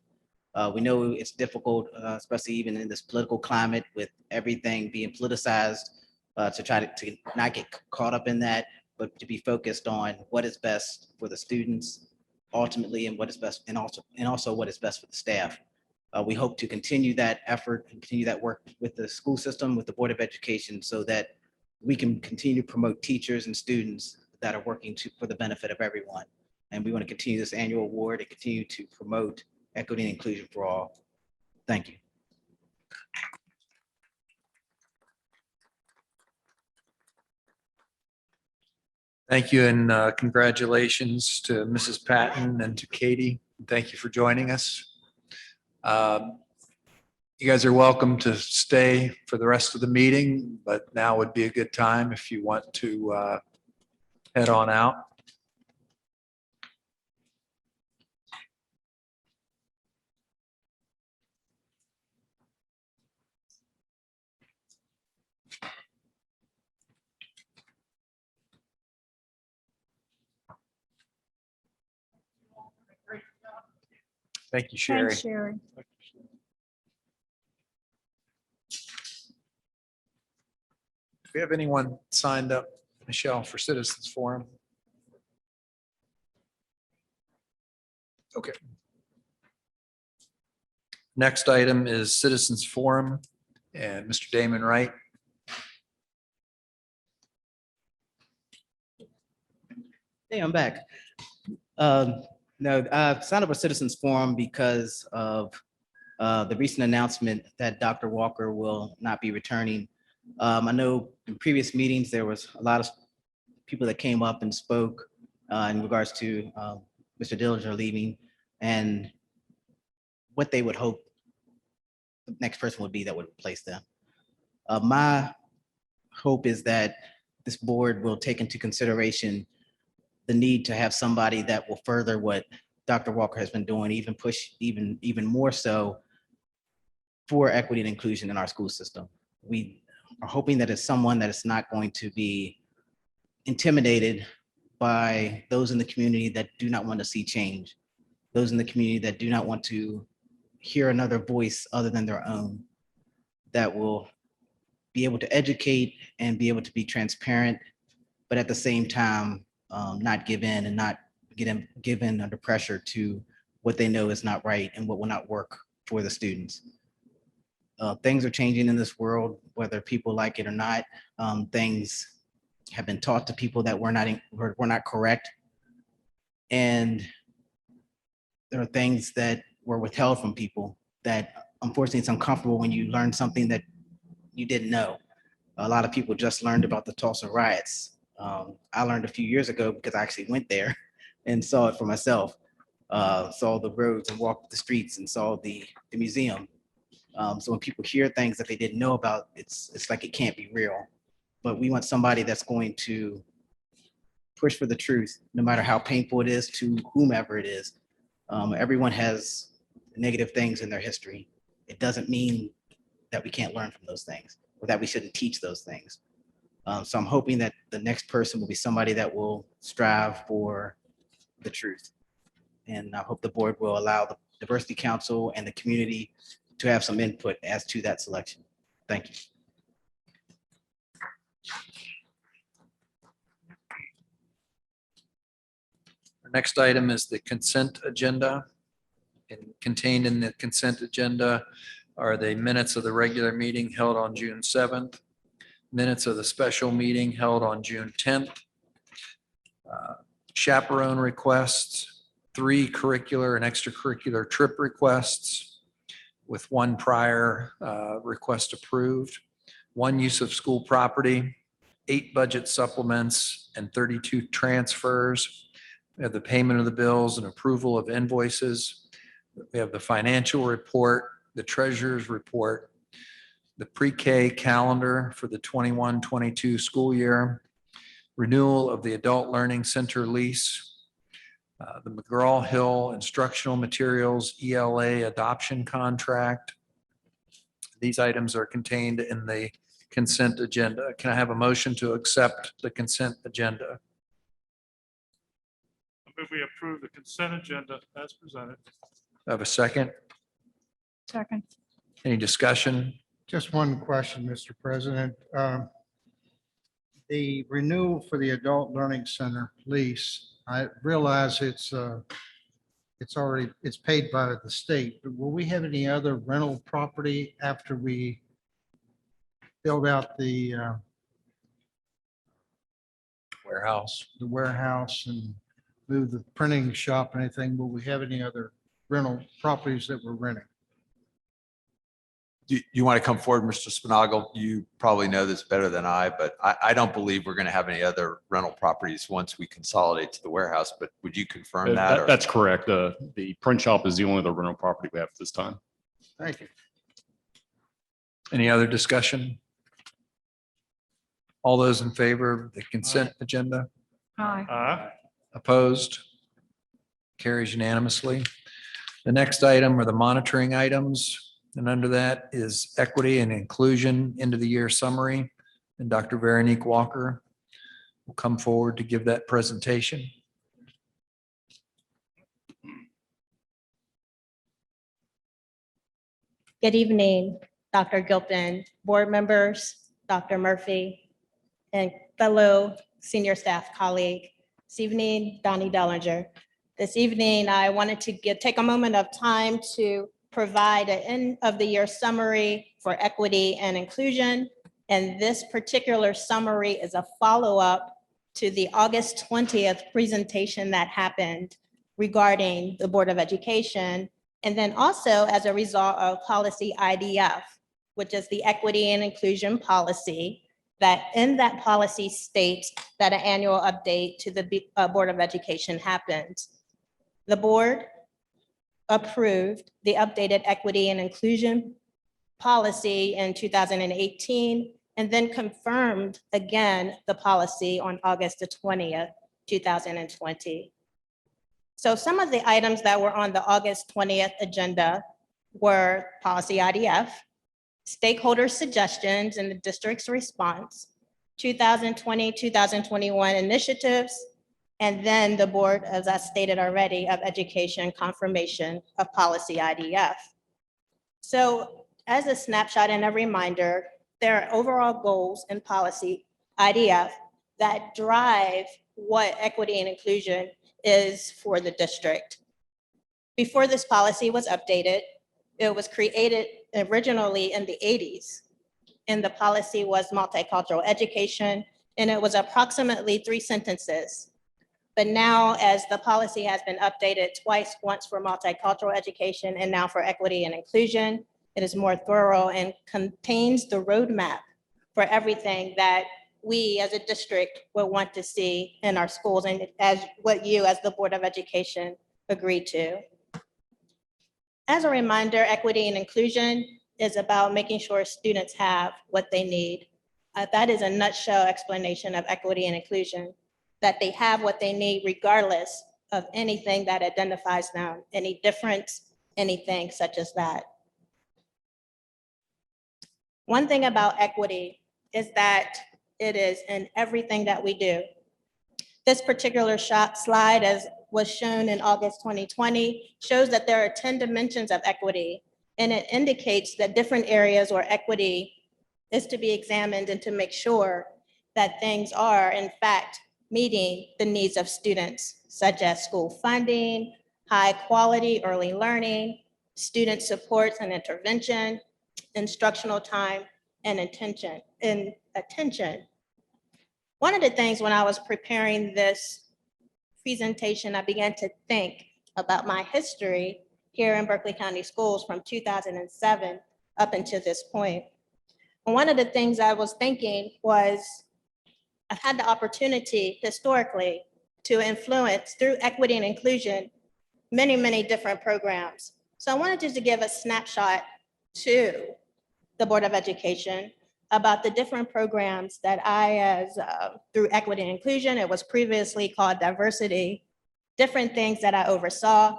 We know it's difficult, especially even in this political climate with everything being politicized, to try to not get caught up in that, but to be focused on what is best for the students ultimately, and what is best, and also what is best for the staff. We hope to continue that effort and continue that work with the school system, with the Board of Education, so that we can continue to promote teachers and students that are working for the benefit of everyone. And we want to continue this annual award and continue to promote equity and inclusion for all. Thank you. Thank you, and congratulations to Mrs. Patton and to Katie. Thank you for joining us. You guys are welcome to stay for the rest of the meeting, but now would be a good time if you want to head on out. Thank you, Sherry. Thanks, Sherry. Do we have anyone signed up, Michelle, for Citizens Forum? Okay. Next item is Citizens Forum, and Mr. Damon Wright. Hey, I'm back. No, I signed up for Citizens Forum because of the recent announcement that Dr. Walker will not be returning. I know in previous meetings, there was a lot of people that came up and spoke in regards to Mr. Dillinger leaving and what they would hope the next person would be that would replace them. My hope is that this board will take into consideration the need to have somebody that will further what Dr. Walker has been doing, even push even more so for equity and inclusion in our school system. We are hoping that it's someone that is not going to be intimidated by those in the community that do not want to see change, those in the community that do not want to hear another voice other than their own, that will be able to educate and be able to be transparent, but at the same time, not give in and not give in under pressure to what they know is not right and what will not work for the students. Things are changing in this world, whether people like it or not. Things have been taught to people that were not correct. And there are things that were withheld from people that unfortunately it's uncomfortable when you learn something that you didn't know. A lot of people just learned about the Tulsa riots. I learned a few years ago because I actually went there and saw it for myself. Saw the roads and walked the streets and saw the museum. So when people hear things that they didn't know about, it's like it can't be real. But we want somebody that's going to push for the truth, no matter how painful it is to whomever it is. Everyone has negative things in their history. It doesn't mean that we can't learn from those things or that we shouldn't teach those things. So I'm hoping that the next person will be somebody that will strive for the truth. And I hope the board will allow the Diversity Council and the community to have some input as to that selection. Thank you. Our next item is the consent agenda. And contained in the consent agenda are the minutes of the regular meeting held on June 7th, Minutes of the special meeting held on June 10th. Chaperone requests, 3 curricular and extracurricular trip requests with 1 prior request approved, 1 use of school property, 8 budget supplements, and 32 transfers. We have the payment of the bills and approval of invoices. We have the financial report, the treasurer's report, the pre-K calendar for the 21-22 school year, renewal of the Adult Learning Center lease, the McGraw-Hill Instructional Materials ELA adoption contract. These items are contained in the consent agenda. Can I have a motion to accept the consent agenda? I move we approve the consent agenda as presented. Have a second? Second. Any discussion? Just one question, Mr. President. The renewal for the Adult Learning Center lease, I realize it's paid by the state, but will we have any other rental property after we build out the Warehouse. warehouse and move the printing shop and anything? Will we have any other rental properties that we're renting? Do you want to come forward, Mr. Spinagle? You probably know this better than I, but I don't believe we're going to have any other rental properties once we consolidate to the warehouse, but would you confirm that? or- That's correct. The print shop is the only other rental property we have at this time. Thank you. Any other discussion? All those in favor of the consent agenda? Aye. Opposed? Carries unanimously. The next item are the monitoring items. And under that is equity and inclusion end of the year summary. And Dr. Veronique Walker will come forward to give that presentation. Good evening, Dr. Gilpin, board members, Dr. Murphy, and fellow senior staff colleague. This evening, Donnie Dellinger. This evening, I wanted to take a moment of time to provide an end of the year summary for equity and inclusion. And this particular summary is a follow-up to the August 20th presentation that happened regarding the Board of Education. And then also as a result of policy IDF, which is the equity and inclusion policy, that in that policy states that an annual update to the Board of Education happens. The board approved the updated equity and inclusion policy in 2018, and then confirmed again the policy on August the 20th, 2020. So some of the items that were on the August 20th agenda were policy IDF, stakeholder suggestions and the district's response, 2020, 2021 initiatives, and then the Board, as I stated already, of Education confirmation of policy IDF. So as a snapshot and a reminder, there are overall goals in policy IDF that drive what equity and inclusion is for the district. Before this policy was updated, it was created originally in the 80s. And the policy was multicultural education, and it was approximately 3 sentences. But now, as the policy has been updated twice, once for multicultural education and now for equity and inclusion, it is more thorough and contains the roadmap for everything that we as a district would want to see in our schools, and as what you as the Board of Education agreed to. As a reminder, equity and inclusion is about making sure students have what they need. That is a nutshell explanation of equity and inclusion, that they have what they need regardless of anything that identifies them, any difference, anything such as that. One thing about equity is that it is in everything that we do. This particular slide, as was shown in August 2020, shows that there are 10 dimensions of equity, and it indicates that different areas where equity is to be examined and to make sure that things are, in fact, meeting the needs of students, such as school funding, high quality early learning, student supports and intervention, instructional time, and attention. One of the things when I was preparing this presentation, I began to think about my history here in Berkeley County Schools from 2007 up until this point. And one of the things I was thinking was I've had the opportunity historically to influence through equity and inclusion many, many different programs. So I wanted just to give a snapshot to the Board of Education about the different programs that through equity and inclusion, it was previously called diversity, different things that I oversaw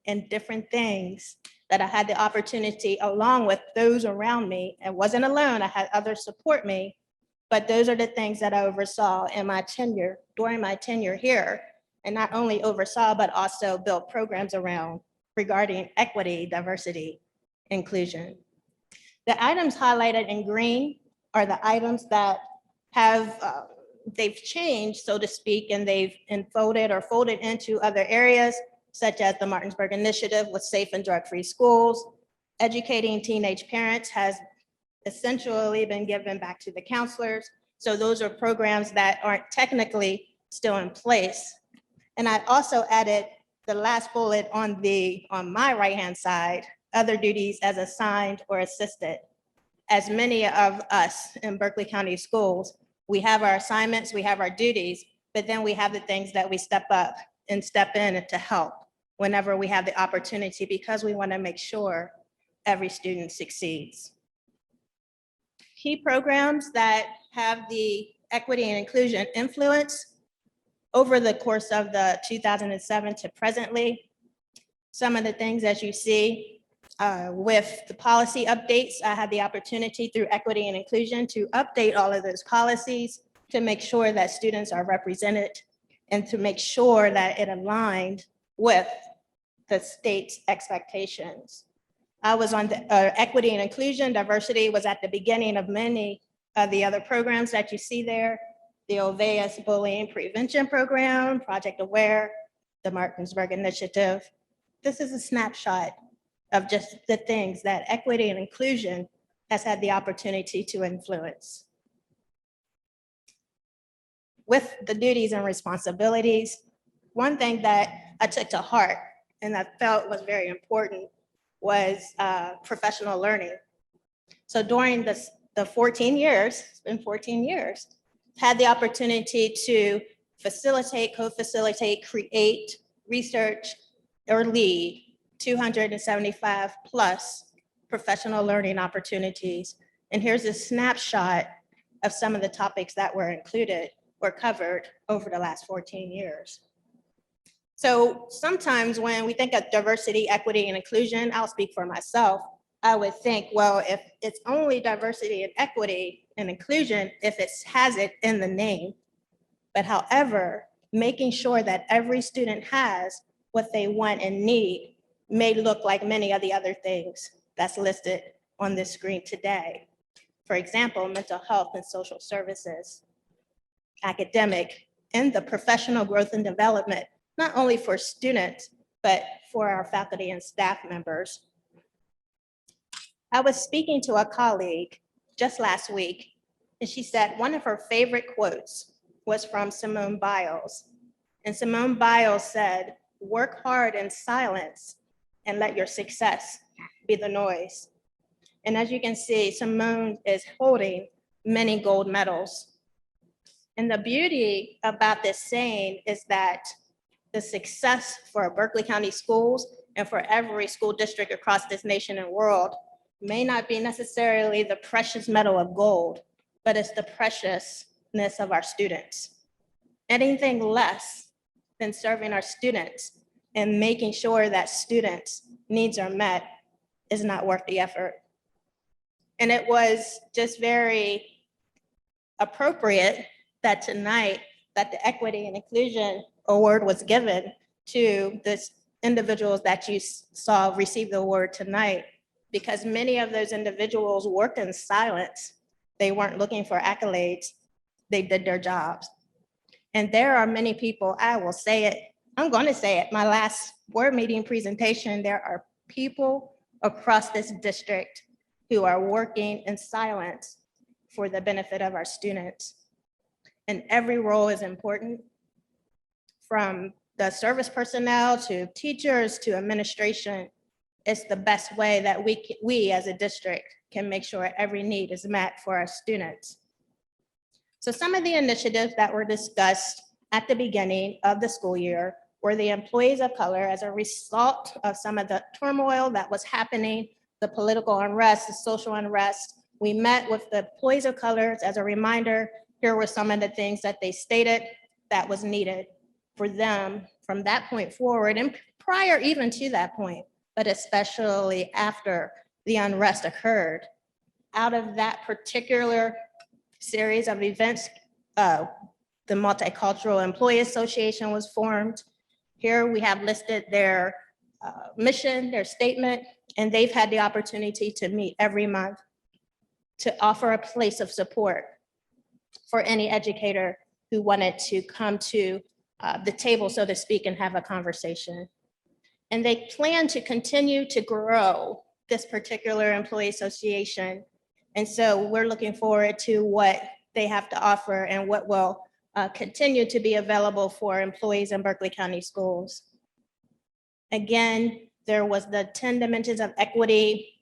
and different things that I had the opportunity along with those around me. I wasn't alone, I had others support me, but those are the things that I oversaw in my tenure, during my tenure here. And not only oversaw, but also built programs around regarding equity, diversity, inclusion. The items highlighted in green are the items that have, they've changed, so to speak, and they've enfolded or folded into other areas, such as the Martinsburg Initiative with safe and drug-free schools. Educating teenage parents has essentially been given back to the counselors. So those are programs that aren't technically still in place. And I also added the last bullet on my right-hand side, other duties as assigned or assisted. As many of us in Berkeley County Schools, we have our assignments, we have our duties, but then we have the things that we step up and step in to help whenever we have the opportunity, because we want to make sure every student succeeds. Key programs that have the equity and inclusion influence over the course of the 2007 to presently. Some of the things as you see with the policy updates, I had the opportunity through equity and inclusion to update all of those policies to make sure that students are represented and to make sure that it aligned with the state's expectations. I was on the equity and inclusion. Diversity was at the beginning of many of the other programs that you see there. The OVEAS Bullying Prevention Program, Project Aware, the Martinsburg Initiative. This is a snapshot of just the things that equity and inclusion has had the opportunity to influence. With the duties and responsibilities, one thing that I took to heart and I felt was very important was professional learning. So during the 14 years, it's been 14 years, had the opportunity to facilitate, co-facilitate, create, research, or lead 275 plus professional learning opportunities. And here's a snapshot of some of the topics that were included or covered over the last 14 years. So sometimes when we think of diversity, equity, and inclusion, I'll speak for myself, I would think, well, if it's only diversity and equity and inclusion, if it has it in the name, but however, making sure that every student has what they want and need may look like many of the other things that's listed on this screen today. For example, mental health and social services, academic, and the professional growth and development, not only for students, but for our faculty and staff members. I was speaking to a colleague just last week, and she said one of her favorite quotes was from Simone Biles. And Simone Biles said, "Work hard in silence and let your success be the noise." And as you can see, Simone is holding many gold medals. And the beauty about this saying is that the success for Berkeley County schools and for every school district across this nation and world may not be necessarily the precious metal of gold, but it's the preciousness of our students. Anything less than serving our students and making sure that students' needs are met is not worth the effort. And it was just very appropriate that tonight that the Equity and Inclusion Award was given to the individuals that you saw receive the award tonight, because many of those individuals worked in silence. They weren't looking for accolades. They did their jobs. And there are many people, I will say it, I'm going to say it, my last board meeting presentation, there are people across this district who are working in silence for the benefit of our students. And every role is important, from the service personnel to teachers to administration. It's the best way that we as a district can make sure every need is met for our students. So some of the initiatives that were discussed at the beginning of the school year were the employees of color as a result of some of the turmoil that was happening, the political unrest, the social unrest. We met with the employees of color as a reminder. Here were some of the things that they stated that was needed for them from that point forward and prior even to that point, but especially after the unrest occurred. Out of that particular series of events, the Multicultural Employee Association was formed. Here we have listed their mission, their statement, and they've had the opportunity to meet every month to offer a place of support for any educator who wanted to come to the table, so to speak, and have a conversation. And they plan to continue to grow this particular employee association. And so we're looking forward to what they have to offer and what will continue to be available for employees in Berkeley County Schools. Again, there was the 10 dimensions of equity.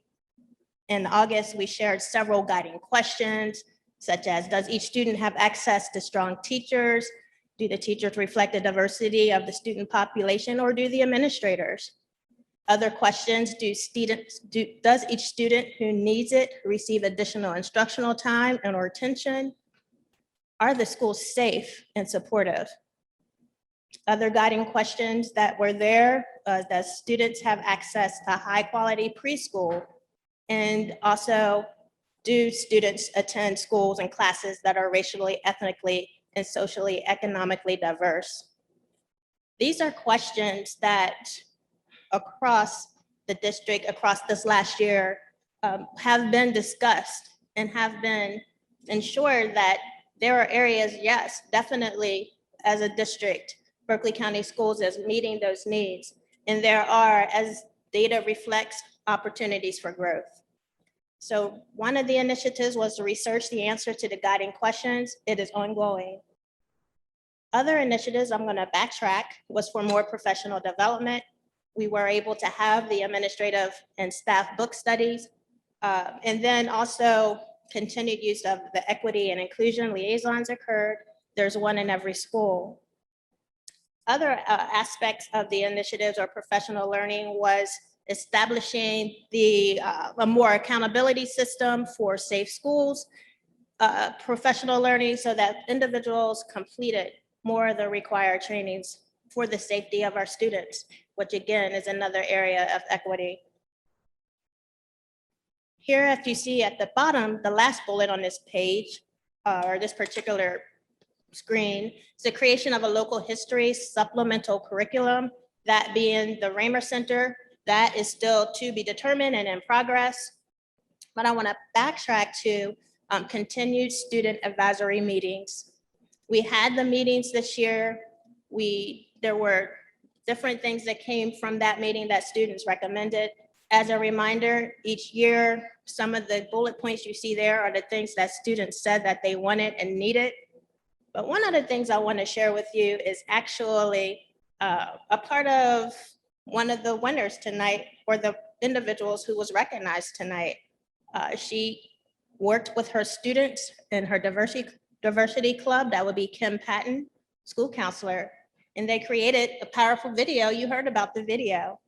In August, we shared several guiding questions, such as, does each student have access to strong teachers? Do the teachers reflect the diversity of the student population, or do the administrators? Other questions, does each student who needs it receive additional instructional time and or attention? Are the schools safe and supportive? Other guiding questions that were there, does students have access to high quality preschool? And also, do students attend schools and classes that are racially, ethnically, and socially, economically diverse? These are questions that across the district, across this last year, have been discussed and have been ensured that there are areas, yes, definitely as a district, Berkeley County Schools is meeting those needs. And there are, as data reflects, opportunities for growth. So one of the initiatives was to research the answer to the guiding questions. It is ongoing. Other initiatives, I'm going to backtrack, was for more professional development. We were able to have the administrative and staff book studies, and then also continued use of the equity and inclusion liaisons occurred. There's one in every school. Other aspects of the initiatives or professional learning was establishing a more accountability system for safe schools, professional learning so that individuals completed more of the required trainings for the safety of our students, which again is another area of equity. Here, if you see at the bottom, the last bullet on this page, or this particular screen, is the creation of a local history supplemental curriculum, that being the Raymer Center. That is still to be determined and in progress. But I want to backtrack to continued student advisory meetings. We had the meetings this year. There were different things that came from that meeting that students recommended. As a reminder, each year, some of the bullet points you see there are the things that students said that they wanted and needed. But one of the things I want to share with you is actually a part of one of the winners tonight, or the individuals who was recognized tonight. She worked with her students in her diversity club, that would be Kim Patton, school counselor, and they created a powerful video. You heard about the video.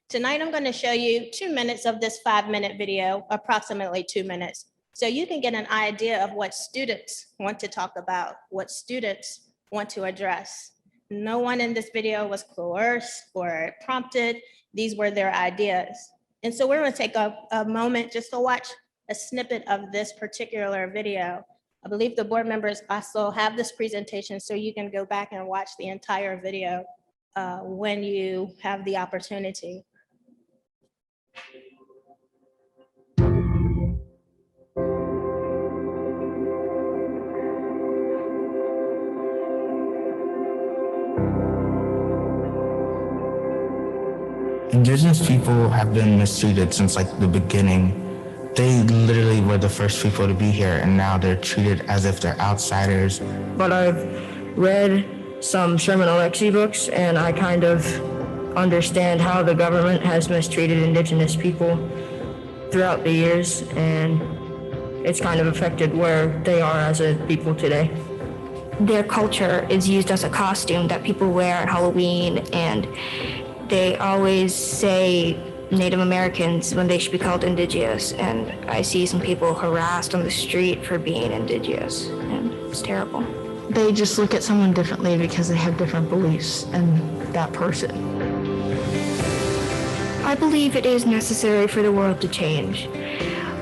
Tonight, I'm going to show you 2 minutes of this 5-minute video, approximately 2 minutes, so you can get an idea of what students want to talk about, what students want to address. No one in this video was coerced or prompted. These were their ideas. And so we're going to take a moment just to watch a snippet of this particular video. I believe the board members also have this presentation, so you can go back and watch the entire video when you have the opportunity. Indigenous people have been mistreated since like the beginning they literally were the first people to be here, and now they're treated as if they're outsiders. But I've read some Sherman Alexie books, and I kind of understand how the government has mistreated Indigenous people throughout the years, and it's kind of affected where they are as a people today. Their culture is used as a costume that people wear at Halloween, and they always say Native Americans when they should be called indigenous, and I see some people harassed on the street for being indigenous, and it's terrible. They just look at someone differently because they have different beliefs than that person. I believe it is necessary for the world to change.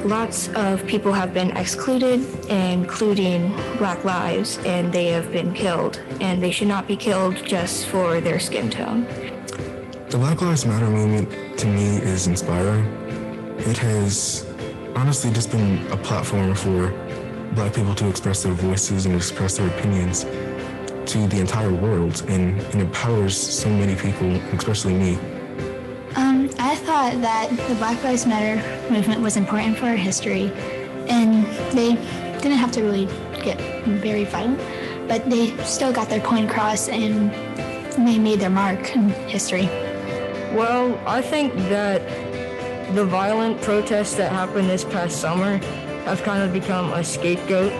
Lots of people have been excluded, including Black lives, and they have been killed, and they should not be killed just for their skin tone. The Black Lives Matter movement, to me, is inspiring. It has honestly just been a platform for Black people to express their voices and express their opinions to the entire world, and it empowers so many people, especially me. I thought that the Black Lives Matter movement was important for our history, and they didn't have to really get very violent, but they still got their point across and they made their mark in history. Well, I think that the violent protests that happened this past summer have kind of become a scapegoat,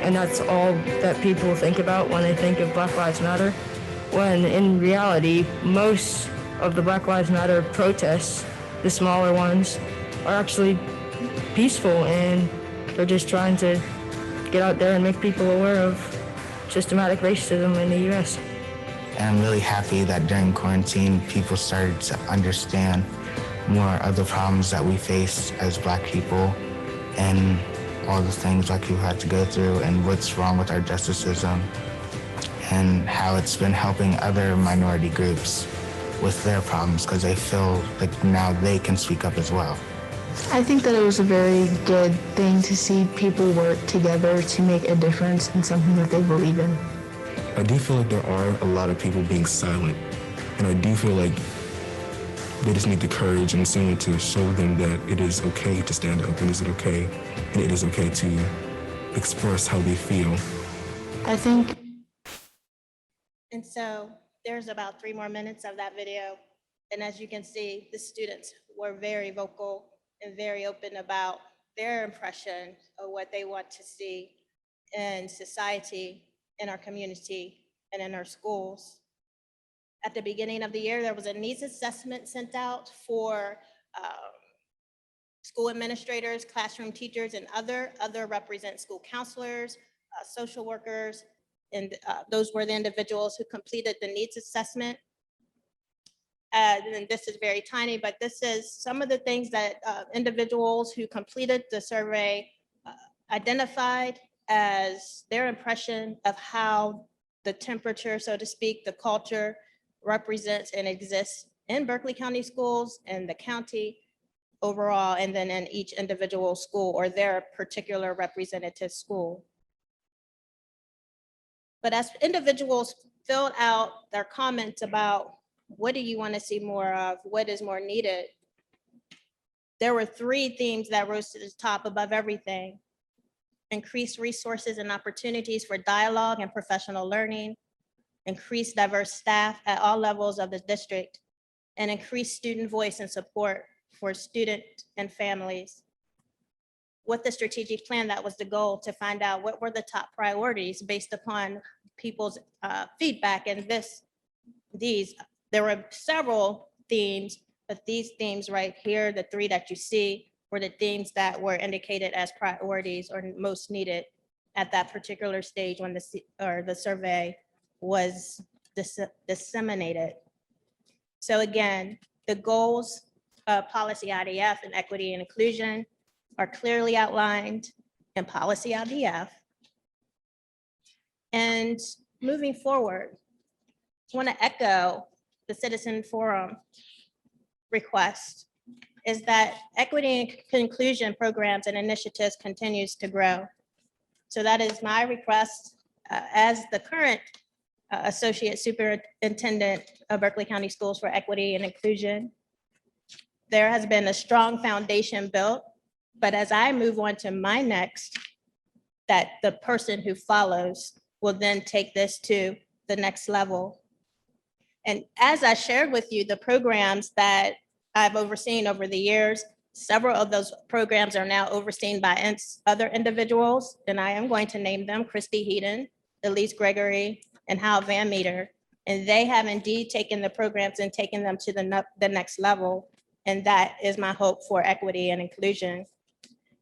and that's all that people think about when they think of Black Lives Matter, when in reality, most of the Black Lives Matter protests, the smaller ones, are actually peaceful, and they're just trying to get out there and make people aware of systematic racism in the U.S. And I'm really happy that during quarantine, people started to understand more of the problems that we face as Black people and all the things Black people had to go through and what's wrong with our justice system and how it's been helping other minority groups with their problems because they feel like now they can speak up as well. I think that it was a very good thing to see people work together to make a difference in something that they believe in. I do feel like there are a lot of people being silent, and I do feel like they just need the courage and someone to show them that it is okay to stand up, and it is okay to express how they feel. I think. And so there's about 3 more minutes of that video. And as you can see, the students were very vocal and very open about their impression of what they want to see in society, in our community, and in our schools. At the beginning of the year, there was a needs assessment sent out for school administrators, classroom teachers, and other represent school counselors, social workers, and those were the individuals who completed the needs assessment. And this is very tiny, but this is some of the things that individuals who completed the survey identified as their impression of how the temperature, so to speak, the culture represents and exists in Berkeley County schools and the county overall, and then in each individual school or their particular representative school. But as individuals filled out their comments about what do you want to see more of, what is more needed, there were 3 themes that rose to the top above everything: increased resources and opportunities for dialogue and professional learning, increased diverse staff at all levels of the district, and increased student voice and support for students and families. With the strategic plan, that was the goal, to find out what were the top priorities based upon people's feedback. And there were several themes, but these themes right here, the 3 that you see, were the themes that were indicated as priorities or most needed at that particular stage when the survey was disseminated. So again, the goals of policy IDF and equity and inclusion are clearly outlined in policy IDF. And moving forward, I want to echo the Citizen Forum request, is that equity and inclusion programs and initiatives continues to grow. So that is my request as the current Associate Superintendent of Berkeley County Schools for Equity and Inclusion. There has been a strong foundation built But as I move on to my next, that the person who follows will then take this to the next level. And as I shared with you, the programs that I've overseen over the years, several of those programs are now overseen by other individuals, and I am going to name them: Christy Heaton, Elise Gregory, and Hal Van Meter. And they have indeed taken the programs and taken them to the next level. And that is my hope for equity and inclusion.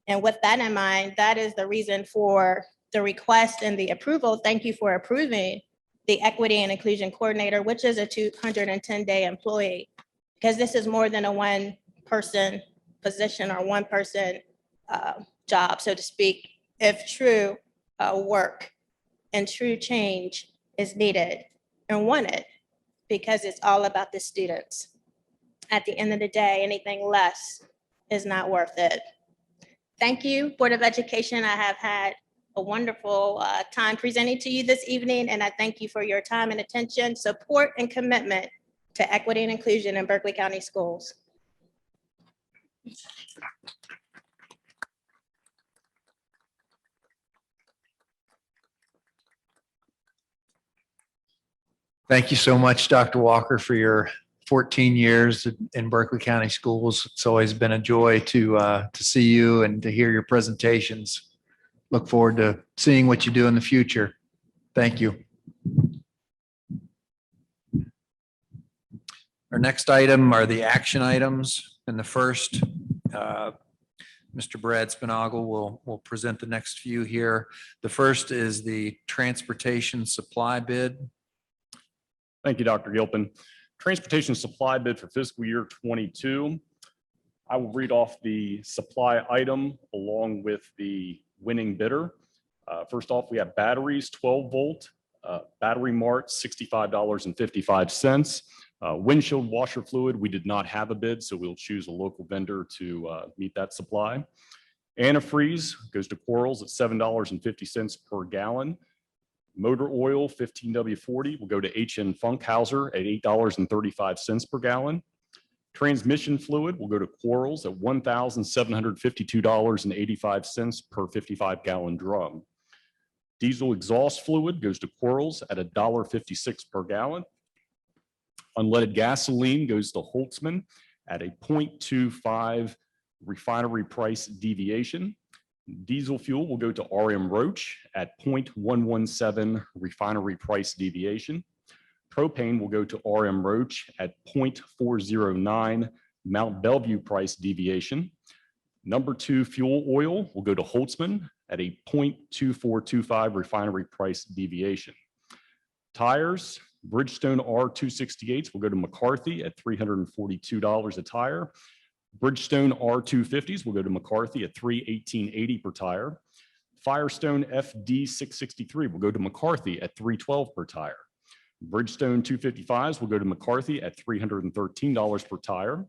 And with that in mind, that is the reason for the request and the approval. Thank you for approving the Equity and Inclusion Coordinator, which is a 210-day employee, because this is more than a one-person position or one-person job, so to speak, if true work and true change is needed and wanted, because it's all about the students. At the end of the day, anything less is not worth it. Thank you, Board of Education. I have had a wonderful time presenting to you this evening, and I thank you for your time and attention, support, and commitment to equity and inclusion in Berkeley County Schools. Thank you so much, Dr. Walker, for your 14 years in Berkeley County Schools. It's always been a joy to see you and to hear your presentations. Look forward to seeing what you do in the future. Thank you. Our next item are the action items. And the first, Mr. Brad Spinagle will present the next few here. The first is the transportation supply bid. Thank you, Dr. Gilpin. Transportation supply bid for fiscal year 22. I will read off the supply item along with the winning bidder. First off, we have batteries, 12 volt, battery mart, $65.55. Windshield washer fluid, we did not have a bid, so we'll choose a local vendor to meet that supply. Antifreeze goes to Quarles at $7.50 per gallon. Motor oil, 15W40, will go to HN Funkhauser at $8.35 per gallon. Transmission fluid will go to Quarles at $1,752.85 per 55-gallon drum. Diesel exhaust fluid goes to Quarles at $1.56 per gallon. Unleaded gasoline goes to Holtzman at a 0.25 refinery price deviation. Diesel fuel will go to RM Roach at 0.117 refinery price deviation. Propane will go to RM Roach at 0.409 Mount Bellevue price deviation. Number 2 fuel oil will go to Holtzman at a 0.2425 refinery price deviation. Tires, Bridgestone R268s will go to McCarthy at $342 a tire. Bridgestone R250s will go to McCarthy at $318.80 per tire. Firestone FD663 will go to McCarthy at $312 per tire. Bridgestone 255s will go to McCarthy at $313 per tire.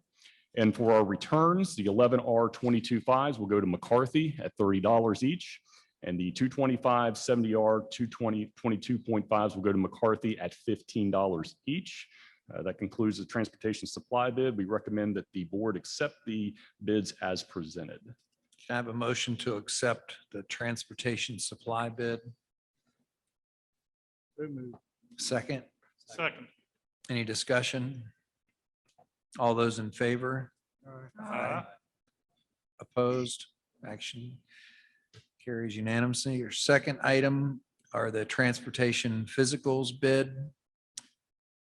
And for our returns, the 11R225s will go to McCarthy at $30 each. And the 225 70R 22.5s will go to McCarthy at $15 each. That concludes the transportation supply bid. We recommend that the board accept the bids as presented. Can I have a motion to accept the transportation supply bid? Second. Second. Any discussion? All those in favor? Aye. Opposed? Action carries unanimously. Your second item are the transportation physicals bid.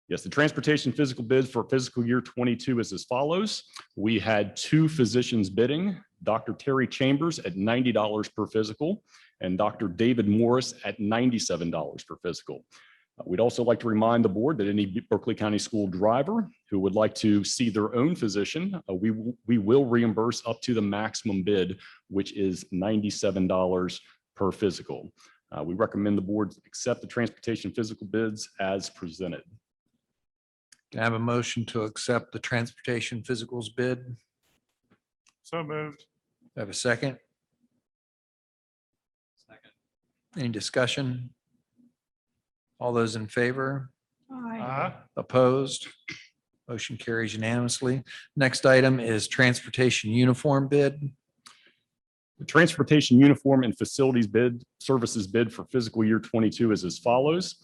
Yes, the transportation physical bid for fiscal year 22 is as follows. We had 2 physicians bidding, Dr. Terry Chambers at $90 per physical and Dr. David Morris at $97 per physical. We'd also like to remind the board that any Berkeley County school driver who would like to see their own physician, we will reimburse up to the maximum bid, which is $97 per physical. We recommend the board accept the transportation physical bids as presented. Can I have a motion to accept the transportation physicals bid? So moved. Have a second? Second. Any discussion? All those in favor? Aye. Opposed? Motion carries unanimously. Next item is transportation uniform bid. The transportation uniform and facilities bid, services bid for fiscal year 22 is as follows.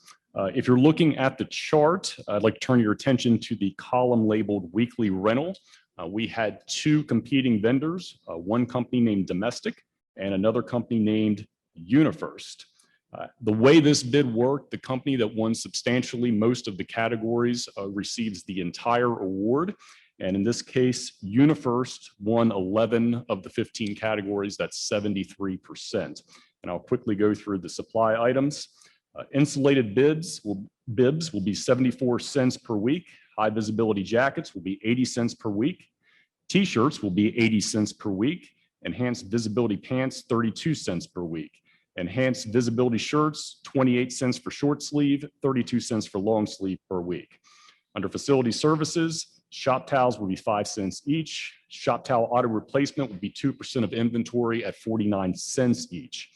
If you're looking at the chart, I'd like to turn your attention to the column labeled weekly rental. We had two competing vendors, one company named Domestic and another company named UniFirst. The way this bid worked, the company that won substantially most of the categories receives the entire award. And in this case, UniFirst won 11 of the 15 categories. That's 73%. And I'll quickly go through the supply items. Insulated bibs will be 74 cents per week. High visibility jackets will be 80 cents per week. T-shirts will be 80 cents per week. Enhanced visibility pants, 32 cents per week. Enhanced visibility shirts, 28 cents for short sleeve, 32 cents for long sleeve per week. Under facility services, shop towels will be 5 cents each. Shop towel auto replacement will be 2% of inventory at 49 cents each.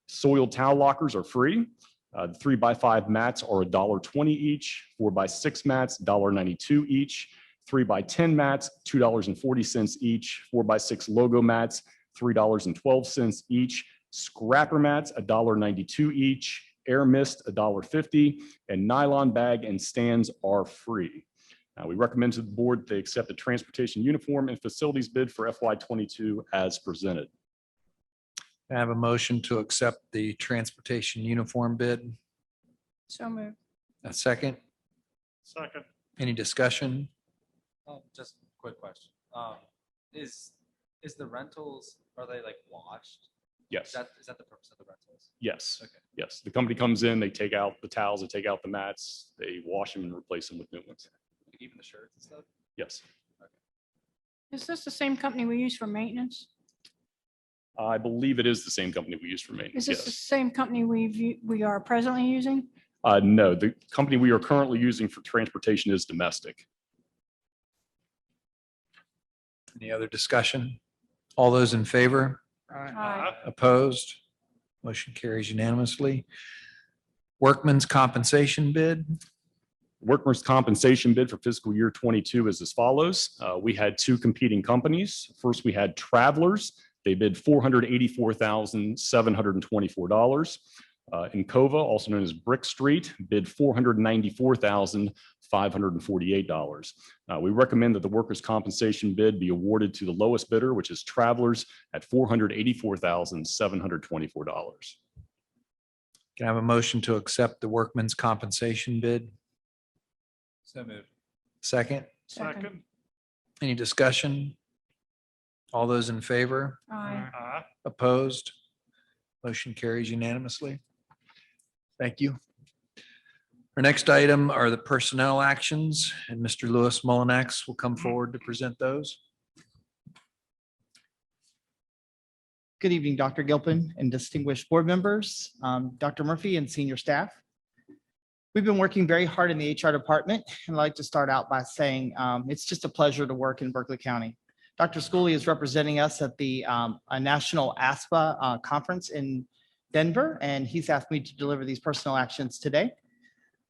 Soiled towel lockers are free. The 3x5 mats are $1.20 each. 4x6 mats, $1.92 each. 3x10 mats, $2.40 each. 4x6 logo mats, $3.12 each. Scrapper mats, $1.92 each. Air mist, $1.50. And nylon bag and stands are free. We recommend to the board they accept the transportation uniform and facilities bid for FY22 as presented. I have a motion to accept the transportation uniform bid. So moved. A second. Second. Any discussion? Just a quick question. Is the rentals, are they like washed? Yes. Is that the purpose of the rentals? Yes. Okay. Yes. The company comes in, they take out the towels, they take out the mats, they wash them and replace them with new ones. Even the shirts and stuff? Yes. Is this the same company we use for maintenance? I believe it is the same company we use for maintenance. Is this the Yes. same company we are presently using? No, the company we are currently using for transportation is Domestic. Any other discussion? All those in favor? Aye. Opposed? Motion carries unanimously. Workman's compensation bid. Workers' compensation bid for fiscal year 22 is as follows. We had two competing companies. First, we had Travelers. They bid $484,724. Encova, also known as Brick Street, bid $494,548. We recommend that the workers' compensation bid be awarded to the lowest bidder, which is Travelers, at $484,724. Can I have a motion to accept the workman's compensation bid? So moved. Second. Second. Any discussion? All those in favor? Aye. Aye. Opposed? Motion carries unanimously. Thank you. Our next item are the personnel actions, and Mr. Louis Mullinax will come forward to present those. Good evening, Dr. Gilpin and distinguished board members, Dr. Murphy and senior staff. We've been working very hard in the HR department, and I'd like to start out by saying it's just a pleasure to work in Berkeley County. Dr. Schooley is representing us at the National ASPA conference in Denver, and he's asked me to deliver these personnel actions today.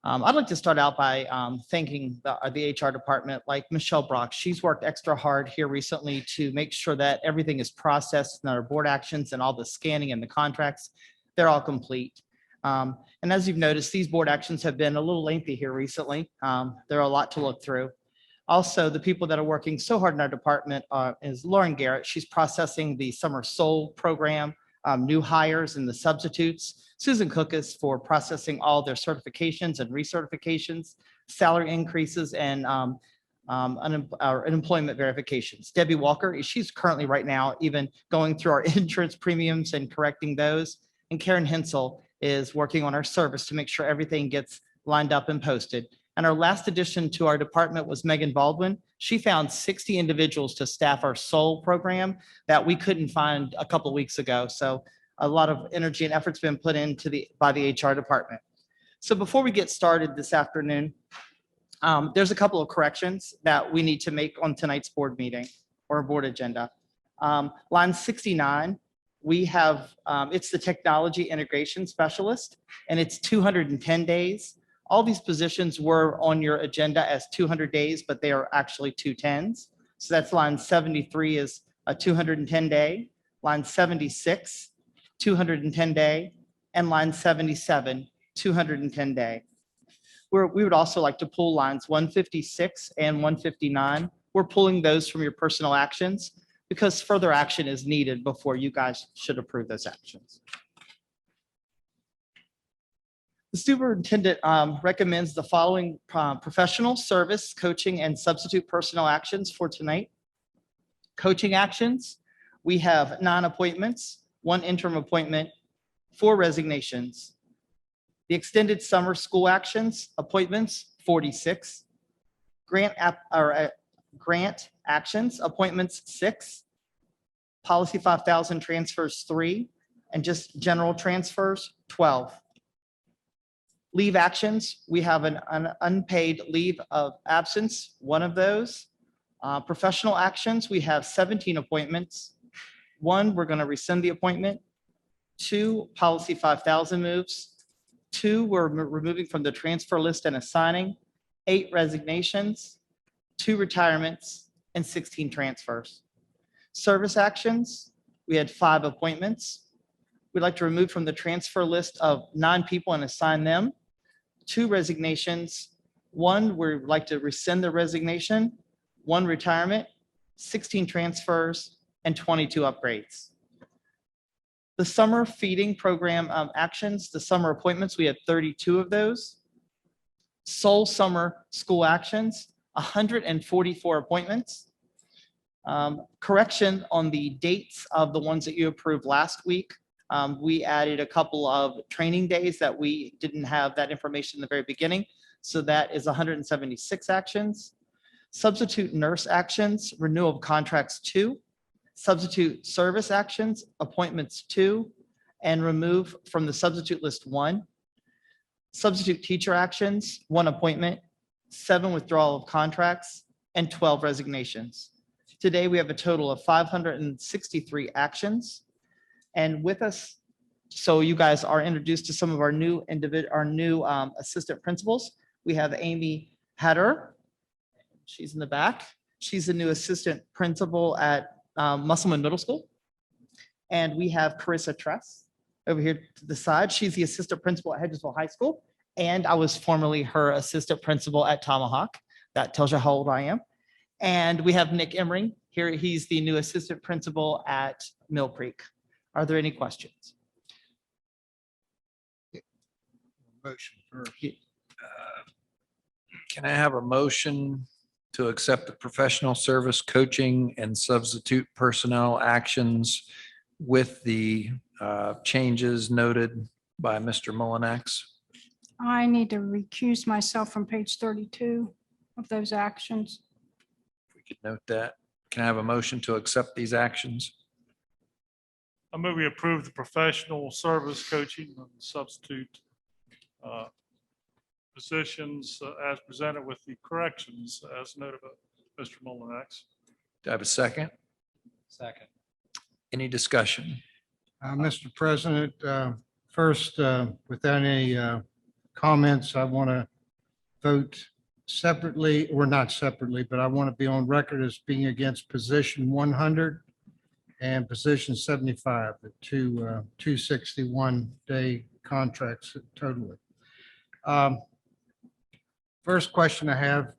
I'd like to start out by thanking the HR department, like Michelle Brock. She's worked extra hard here recently to make sure that everything is processed and our board actions and all the scanning and the contracts, they're all complete. And as you've noticed, these board actions have been a little lengthy here recently. There are a lot to look through. Also, the people that are working so hard in our department is Lauren Garrett. She's processing the Summer Soul program, new hires and the substitutes. Susan Cook is for processing all their certifications and recertifications, salary increases, and unemployment verifications. Debbie Walker, she's currently right now even going through our insurance premiums and correcting those. And Karen Hensel is working on our service to make sure everything gets lined up and posted. And our last addition to our department was Megan Baldwin. She found 60 individuals to staff our SOUL program that we couldn't find a couple of weeks ago. So a lot of energy and effort's been put into by the HR department. So before we get started this afternoon, there's a couple of corrections that we need to make on tonight's board meeting or board agenda. Line 69, we have, it's the technology integration specialist, and it's 210 days. All these positions were on your agenda as 200 days, but they are actually 210s. So that's line 73 is a 210 day. line 76, 210 day, and line 77, 210 day. We would also like to pull lines 156 and 159. We're pulling those from your personal actions because further action is needed before you guys should approve those actions. The superintendent recommends the following professional service, coaching, and substitute personnel actions for tonight. Coaching actions, we have 9 appointments, 1 interim appointment, 4 resignations. The extended summer school actions, appointments, 46. Grant actions, appointments, 6. Policy 5000 transfers, 3. And just general transfers, 12. Leave actions, we have an unpaid leave of absence, 1 of those. Professional actions, we have 17 appointments. 1, we're going to rescind the appointment. 2, policy 5000 moves. 2, we're removing from the transfer list and assigning. 8 resignations, 2 retirements, and 16 transfers. Service actions, we had 5 appointments. We'd like to remove from the transfer list of 9 people and assign them. 2 resignations, 1, we'd like to rescind the resignation, 1 retirement, 16 transfers, and 22 upgrades. The summer feeding program actions, the summer appointments, we had 32 of those. Sole summer school actions, 144 appointments. Correction on the dates of the ones that you approved last week. We added a couple of training days that we didn't have that information in the very beginning. So that is 176 actions. Substitute nurse actions, renewal of contracts, 2. Substitute service actions, appointments, 2. And remove from the substitute list, 1. Substitute teacher actions, 1 appointment, 7 withdrawal of contracts, and 12 resignations. Today, we have a total of 563 actions. And with us, so you guys are introduced to some of our new assistant principals. We have Amy Hatter. She's in the back. She's the new assistant principal at Musselman Middle School. And we have Carissa Tress over here to the side. She's the assistant principal at Hedgesville High School. And I was formerly her assistant principal at Tomahawk. That tells you how old I am. And we have Nick Emmering here. He's the new assistant principal at Mill Creek. Are there any questions? Motion first. Can I have a motion to accept the professional service, coaching, and substitute personnel actions with the changes noted by Mr. Mullinex? I need to recuse myself from page 32 of those actions. If we could note that. Can I have a motion to accept these actions? I move we approve the professional service coaching and substitute positions as presented with the corrections as noted by Mr. Mullinex. Do I have a second? Second. Any discussion? Mr. President, first, without any comments, I want to vote separately, or not separately, but I want to be on record as being against position 100 and position 75, the 261-day contracts totally. First question I have,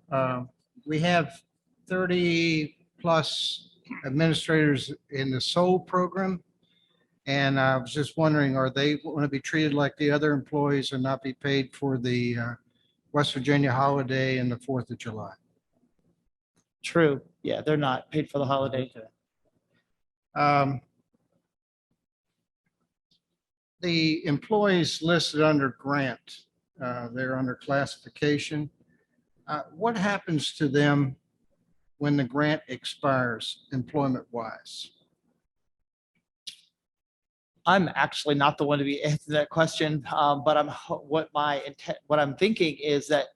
we have 30 plus administrators in the SOL program. And I was just wondering, are they going to be treated like the other employees and not be paid for the West Virginia holiday and the 4th of July? True. Yeah, they're not paid for the holiday. The employees listed under grant, they're under classification. What happens to them when the grant expires employment-wise? I'm actually not the one to be answering that question, but what I'm thinking is that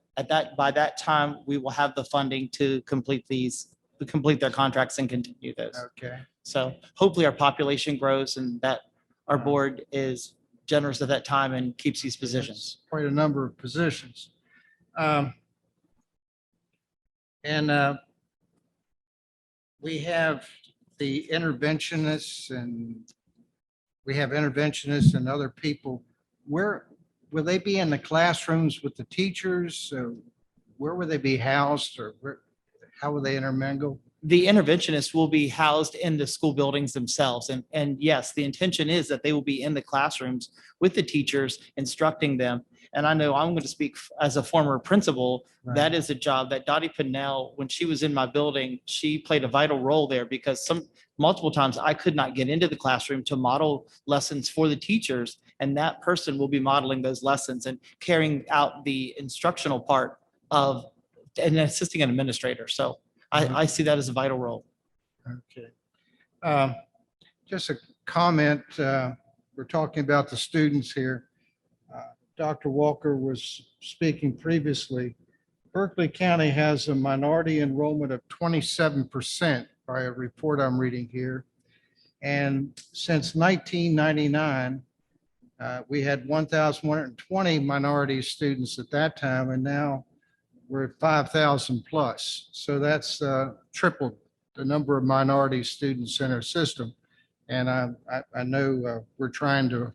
by that time we will have the funding to complete their contracts and continue those. Okay. So hopefully our population grows and that our board is generous at that time and keeps these positions. Quite a number of positions. We have the interventionists and we have interventionists and other people, where will they be in the classrooms with the teachers? So where will they be housed or how will they intermingle? The interventionists will be housed in the school buildings themselves. And yes, the intention is that they will be in the classrooms with the teachers, instructing them. And I know I'm going to speak as a former principal. Right. That is a job that Dottie Pinnell, when she was in my building, she played a vital role there because multiple times I could not get into the classroom to model lessons for the teachers. And that person will be modeling those lessons and carrying out the instructional part of and assisting an administrator. So I see that as a vital role. Okay. Just a comment. We're talking about the students here. Dr. Walker was speaking previously. Berkeley County has a minority enrollment of 27% by a report I'm reading here. And since 1999, we had 1,120 minority students at that time, and now we're at 5,000 plus. So that's tripled the number of minority students in our system. And I know we're trying to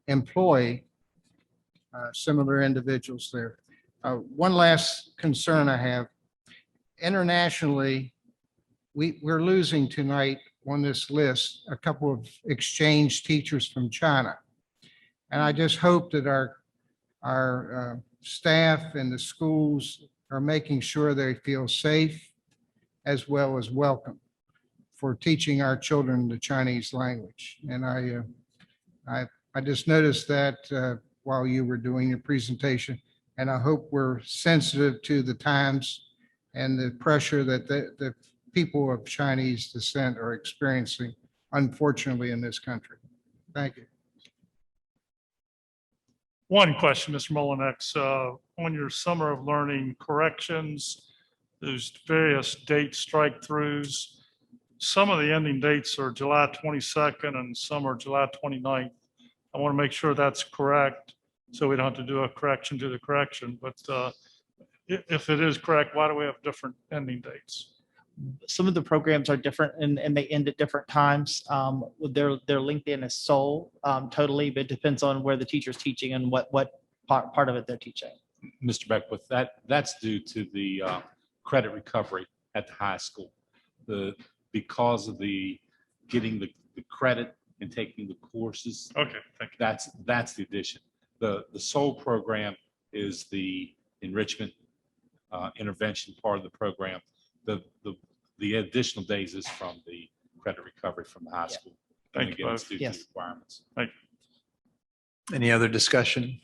employ similar individuals there. One last concern I have. Internationally, we're losing tonight on this list a couple of exchange teachers from China. And I just hope that our staff and the schools are making sure they feel safe as well as welcome for teaching our children the Chinese language. And I just noticed that while you were doing your presentation, and I hope we're sensitive to the times and the pressure that the people of Chinese descent are experiencing, unfortunately, in this country. Thank you. One question, Mr. Mullinex, on your Summer of Learning corrections, those various date strike-throughs, some of the ending dates are July 22nd and some are July 29th. I want to make sure that's correct, so we don't have to do a correction to the correction. But if it is correct, why do we have different ending dates? Some of the programs are different and they end at different times. They're linked in as Seoul totally, but it depends on where the teacher's teaching and what part of it they're teaching. Mr. Beckwith, that's due to the credit recovery at the high school. Because of the getting the credit and taking the courses. Okay, thank you. That's the addition. The SOUL program is the enrichment intervention part of the program. The additional days is from the credit recovery from the high school. Thank And you again, both. it's due to the requirements. Thank you. Any other discussion?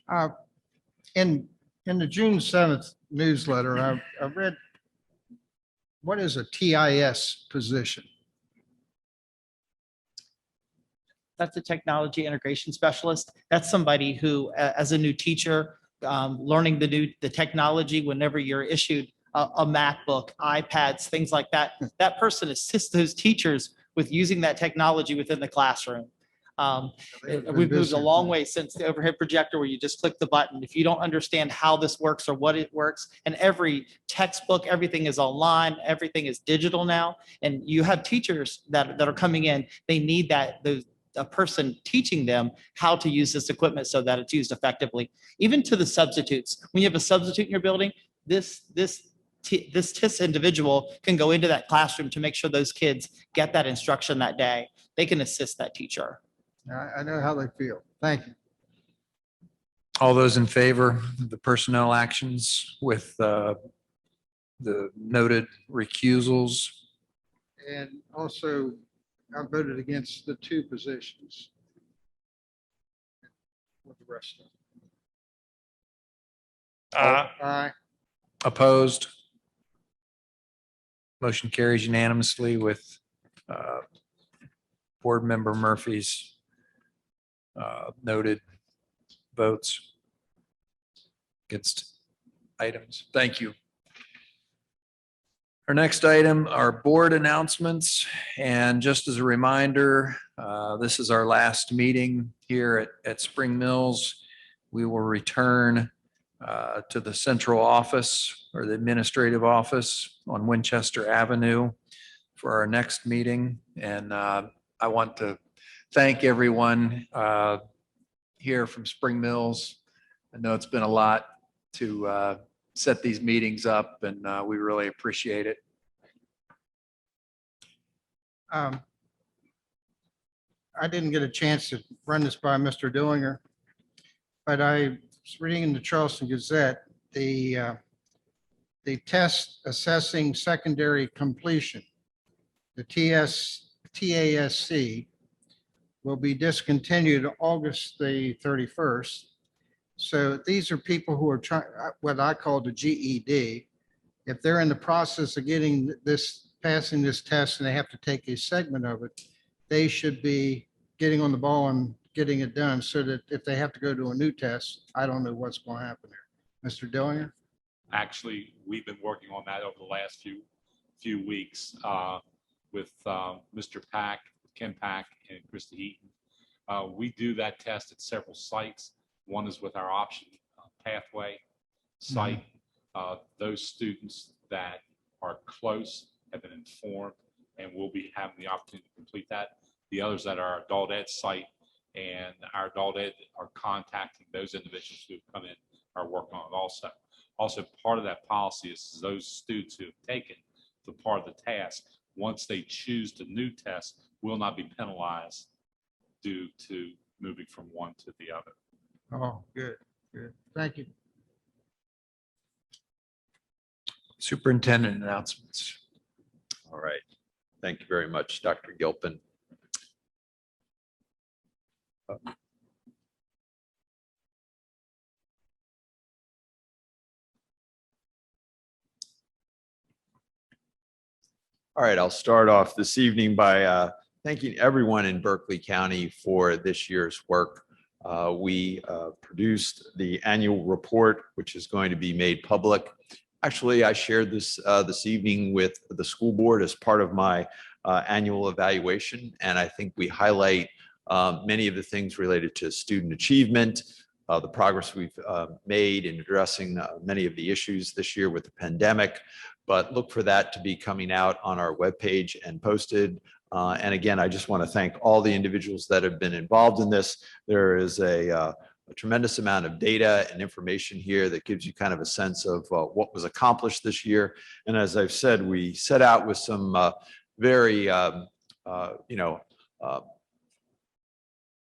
In the June 7th newsletter, I read, what is a TIS position? That's a technology integration specialist. That's somebody who, as a new teacher, learning the technology, whenever you're issued a MacBook, iPads, things like that, that person assists those teachers with using that technology within the classroom. We've moved a long way since the overhead projector where you just click the button. If you don't understand how this works or what it works, and every textbook, everything is online, everything is digital now, and you have teachers that are coming in, they need a person teaching them how to use this equipment so that it's used effectively. Even to the substitutes, when you have a substitute in your building, this TIS individual can go into that classroom to make sure those kids get that instruction that day. They can assist that teacher. I know how they feel. Thank you. All those in favor of the personnel actions with the noted recusals? And also, I voted against the two positions. With the rest of them. Aye. Opposed? Motion carries unanimously with Board Member Murphy's noted votes against items. Thank you. Our next item are board announcements. And just as a reminder, this is our last meeting here at Spring Mills. We will return to the central office or the administrative office on Winchester Avenue for our next meeting. And I want to thank everyone here from Spring Mills. I know it's been a lot to set these meetings up, and we really appreciate it. I didn't get a chance to run this by Mr. Dillinger, but I was reading in the Charleston Gazette, the test assessing secondary completion, the TASC, will be discontinued August the 31st. So these are people who are trying, what I call the GED. If they're in the process of getting this, passing this test, and they have to take a segment of it, they should be getting on the ball and getting it done, so that if they have to go to a new test, I don't know what's going to happen there. Mr. Dillinger? Actually, we've been working on that over the last few weeks with Mr. Pack, Ken Pack, and Krista Heaton. We do that test at several sites. One is with our option pathway site. Those students that are close have been informed and will be having the opportunity to complete that. The others that are our adult ed site, and our adult ed are contacting those individuals who have come in, are working on it also. Also, part of that policy is those students who have taken the part of the task, once they choose the new test, will not be penalized due to moving from one to the other. Oh, good, good. Thank you. Superintendent announcements. All right. Thank you very much, Dr. Gilpin. All right, I'll start off this evening by thanking everyone in Berkeley County for this year's work. We produced the annual report, which is going to be made public. Actually, I shared this this evening with the school board as part of my annual evaluation, and I think we highlight many of the things related to student achievement, the progress we've made in addressing many of the issues this year with the pandemic. But look for that to be coming out on our webpage and posted. And again, I just want to thank all the individuals that have been involved in this. There is a tremendous amount of data and information here that gives you kind of a sense of what was accomplished this year. And as I've said, we set out with some very,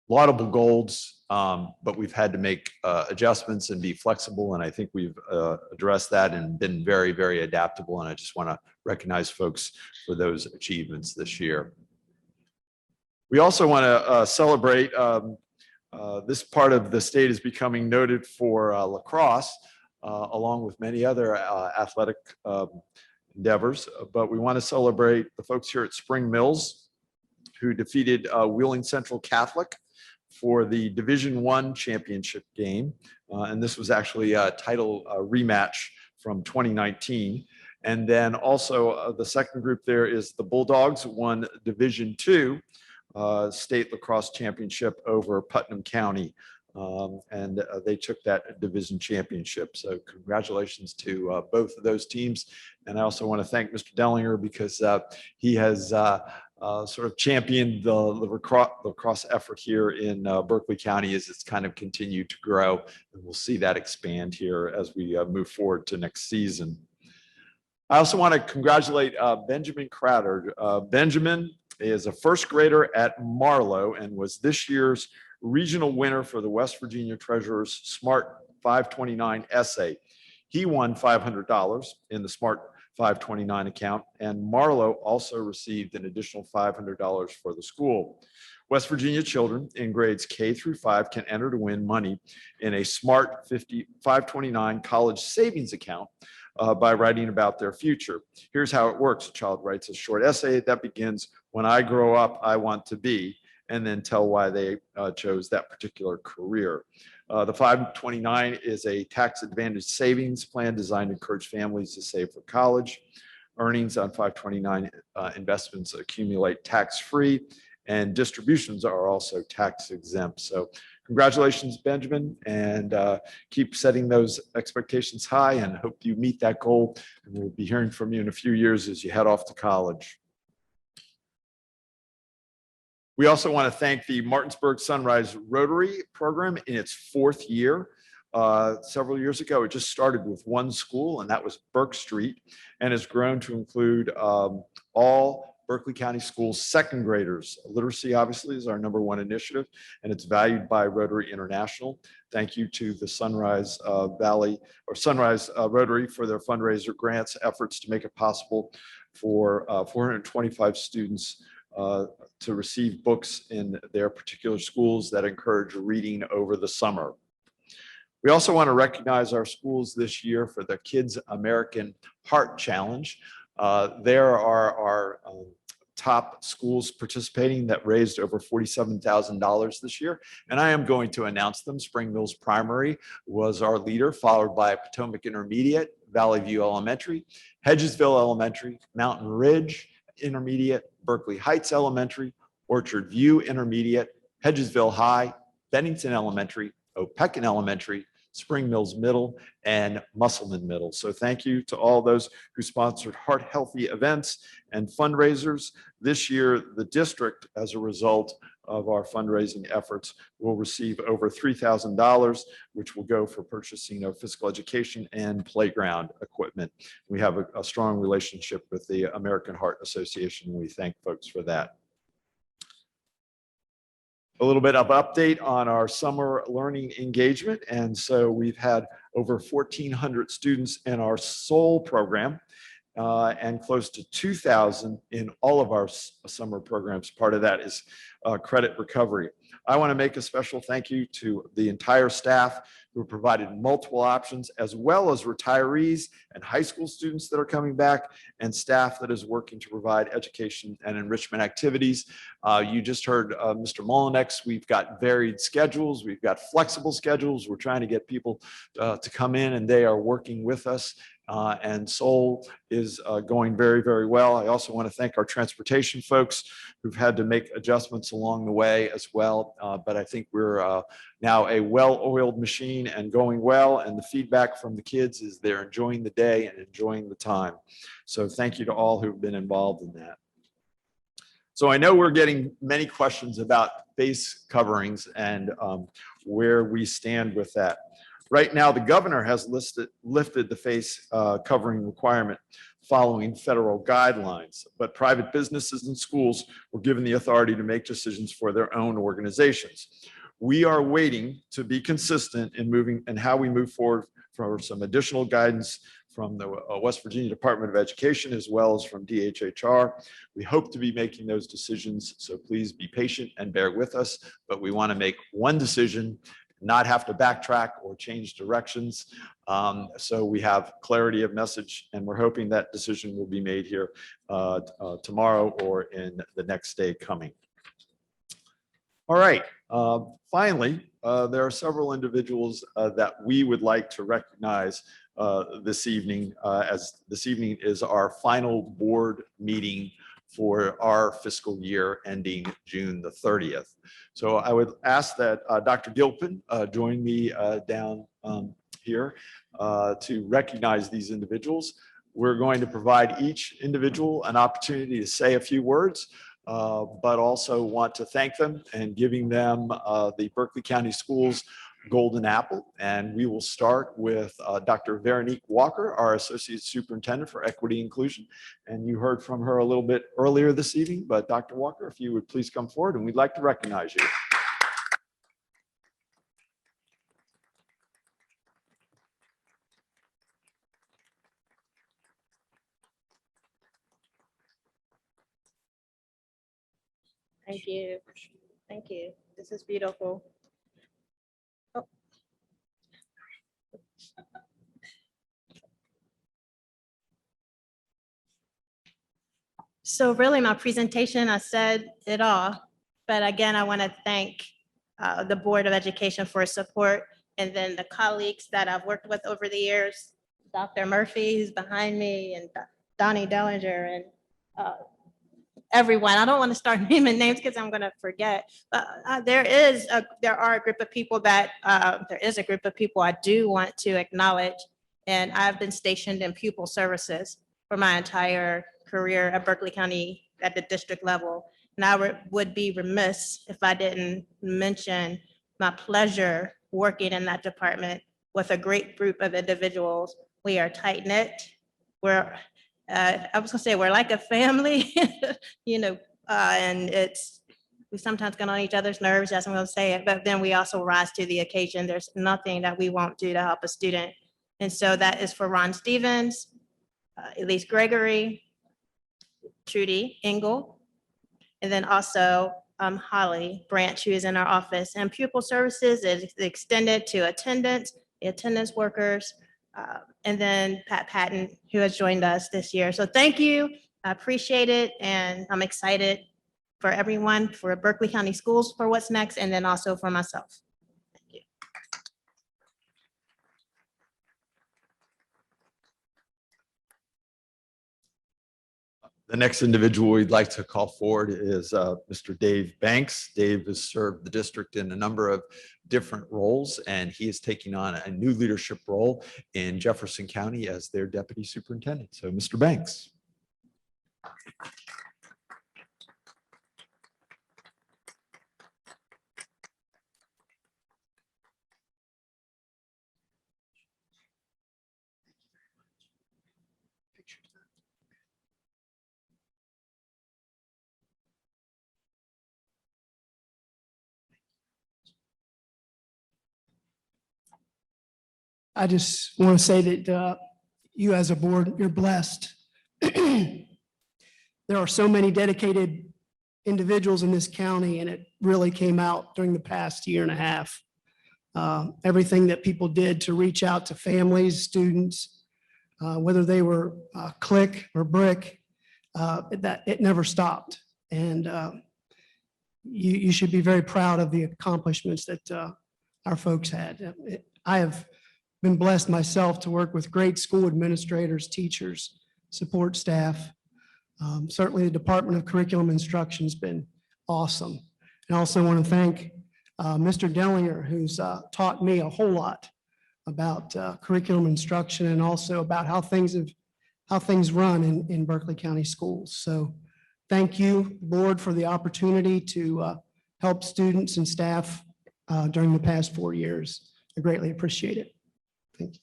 laudable goals, but we've had to make adjustments and be flexible. And I think we've addressed that and been very, very adaptable. And I just want to recognize folks for those achievements this year. We also want to celebrate this part of the state is becoming noted for lacrosse, along with many other athletic endeavors. But we want to celebrate the folks here at Spring Mills who defeated Wheeling Central Catholic for the Division I championship game. And this was actually a title rematch from 2019. And then also the second group there is the Bulldogs won Division II state lacrosse championship over Putnam County. And they took that division championship. So congratulations to both of those teams. And I also want to thank Mr. Dellinger because he has sort of championed the lacrosse effort here in Berkeley County as it's kind of continued to grow. And we'll see that expand here as we move forward to next season. I also want to congratulate Benjamin Crowder. Benjamin is a first grader at Marlow and was this year's regional winner for the West Virginia Treasurer's Smart 529 essay. He won $500 in the Smart 529 account, and Marlow also received an additional $500 for the school. West Virginia children in grades K through 5 can enter to win money in a Smart 529 college savings account by writing about their future. Here's how it works. A child writes a short essay that begins, "When I grow up, I want to be," and then tell why they chose that particular career. The 529 is a tax advantage savings plan designed to encourage families to save for college. Earnings on 529 investments accumulate tax-free, and distributions are also tax exempt. So congratulations, Benjamin, and keep setting those expectations high and hope you meet that goal. And we'll be hearing from you in a few years as you head off to college. We also want to thank the Martinsburg Sunrise Rotary program in its 4th year. Several years ago, it just started with one school, and that was Burke Street, and has grown to include all Berkeley County Schools second graders. Literacy obviously is our #1 initiative, and it's valued by Rotary International. Thank you to the Sunrise Sunrise Rotary for their fundraiser grants efforts to make it possible for 425 students to receive books in their particular schools that encourage reading over the summer. We also want to recognize our schools this year for the Kids American Heart Challenge. There are our top schools participating that raised over $47,000 this year. And I am going to announce them. Spring Mills Primary was our leader, followed by Potomac Intermediate, Valley View Elementary, Hedgesville Elementary, Mountain Ridge Intermediate, Berkeley Heights Elementary, Orchard View Intermediate, Hedgesville High, Bennington Elementary, Opeckin Elementary, Spring Mills Middle, and Musselman Middle. So thank you to all those who sponsored heart healthy events and fundraisers. This year, the district, as a result of our fundraising efforts, will receive over $3,000, which will go for purchasing of physical education and playground equipment. We have a strong relationship with the American Heart Association. We thank folks for that. A little bit of update on our summer learning engagement. And so we've had over 1,400 students in our SOUL program and close to 2,000 in all of our summer programs. Part of that is credit recovery. I want to make a special thank you to the entire staff who provided multiple options, as well as retirees and high school students that are coming back, and staff that is working to provide education and enrichment activities. You just heard Mr. Molinex. We've got varied schedules. We've got flexible schedules. We're trying to get people to come in, and they are working with us. And SOUL is going very, very well. I also want to thank our transportation folks who've had to make adjustments along the way as well. But I think we're now a well-oiled machine and going well. And the feedback from the kids is they're enjoying the day and enjoying the time. So thank you to all who've been involved in that. So I know we're getting many questions about face coverings and where we stand with that. Right now, the governor has lifted the face covering requirement following federal guidelines, but private businesses and schools were given the authority to make decisions for their own organizations. We are waiting to be consistent in moving and how we move forward for some additional guidance from the West Virginia Department of Education, as well as from DHHR. We hope to be making those decisions, so please be patient and bear with us, but we want to make one decision, not have to backtrack or change directions. So we have clarity of message, and we're hoping that decision will be made here tomorrow or in the next day coming. All right, finally, there are several individuals that we would like to recognize this evening, as this evening is our final board meeting for our fiscal year ending June the 30th. So I would ask that Dr. Gilpin join me down here to recognize these individuals. We're going to provide each individual an opportunity to say a few words, but also want to thank them and giving them the Berkeley County Schools Golden Apple. And we will start with Dr. Veronique Walker, our Associate Superintendent for Equity Inclusion. And you heard from her a little bit earlier this evening, but Dr. Walker, if you would please come forward, and we'd like to recognize you. Thank you. Thank you. This is beautiful. Oh. So really my presentation, I said it all, but again, I want to thank the Board of Education for support, and then the colleagues that I've worked with over the years, Dr. Murphy, who's behind me, and Donnie Dellinger, and everyone. I don't want to start naming names because I'm going to forget, but there is a group of people that I do want to acknowledge, and I've been stationed in pupil services for my entire career at Berkeley County at the district level. And I would be remiss if I didn't mention my pleasure working in that department with a great group of individuals. We are tight knit. We're, I was gonna say, we're like a family, and we sometimes get on each other's nerves, as I'm gonna say it, but then we also rise to the occasion. There's nothing that we won't do to help a student. And so that is for Ron Stevens, Elise Gregory, Trudy Engel, and then also Holly Branch, who is in our office. And pupil services is extended to attendance, the attendance workers, and then Patton, who has joined us this year. So thank you. I appreciate it. And I'm excited for everyone, for Berkeley County Schools, for what's next, and then also for myself. Thank you. The next individual we'd like to call forward is Mr. Dave Banks. Dave has served the district in a number of different roles, and he is taking on a new leadership role in Jefferson County as their deputy superintendent. So, Mr. Banks. I just want to say that you as a board, you're blessed. There are so many dedicated individuals in this county, and it really came out during the past year and a half. Everything that people did to reach out to families, students, whether they were click or brick, that it never stopped. And you should be very proud of the accomplishments that our folks had. I have been blessed myself to work with great school administrators, teachers, support staff. Certainly the Department of Curriculum Instruction has been awesome. And I also want to thank Mr. Dellinger, who's taught me a whole lot about curriculum instruction and also about how things run in Berkeley County schools. So thank you, board, for the opportunity to help students and staff during the past 4 years. I greatly appreciate it. Thank you.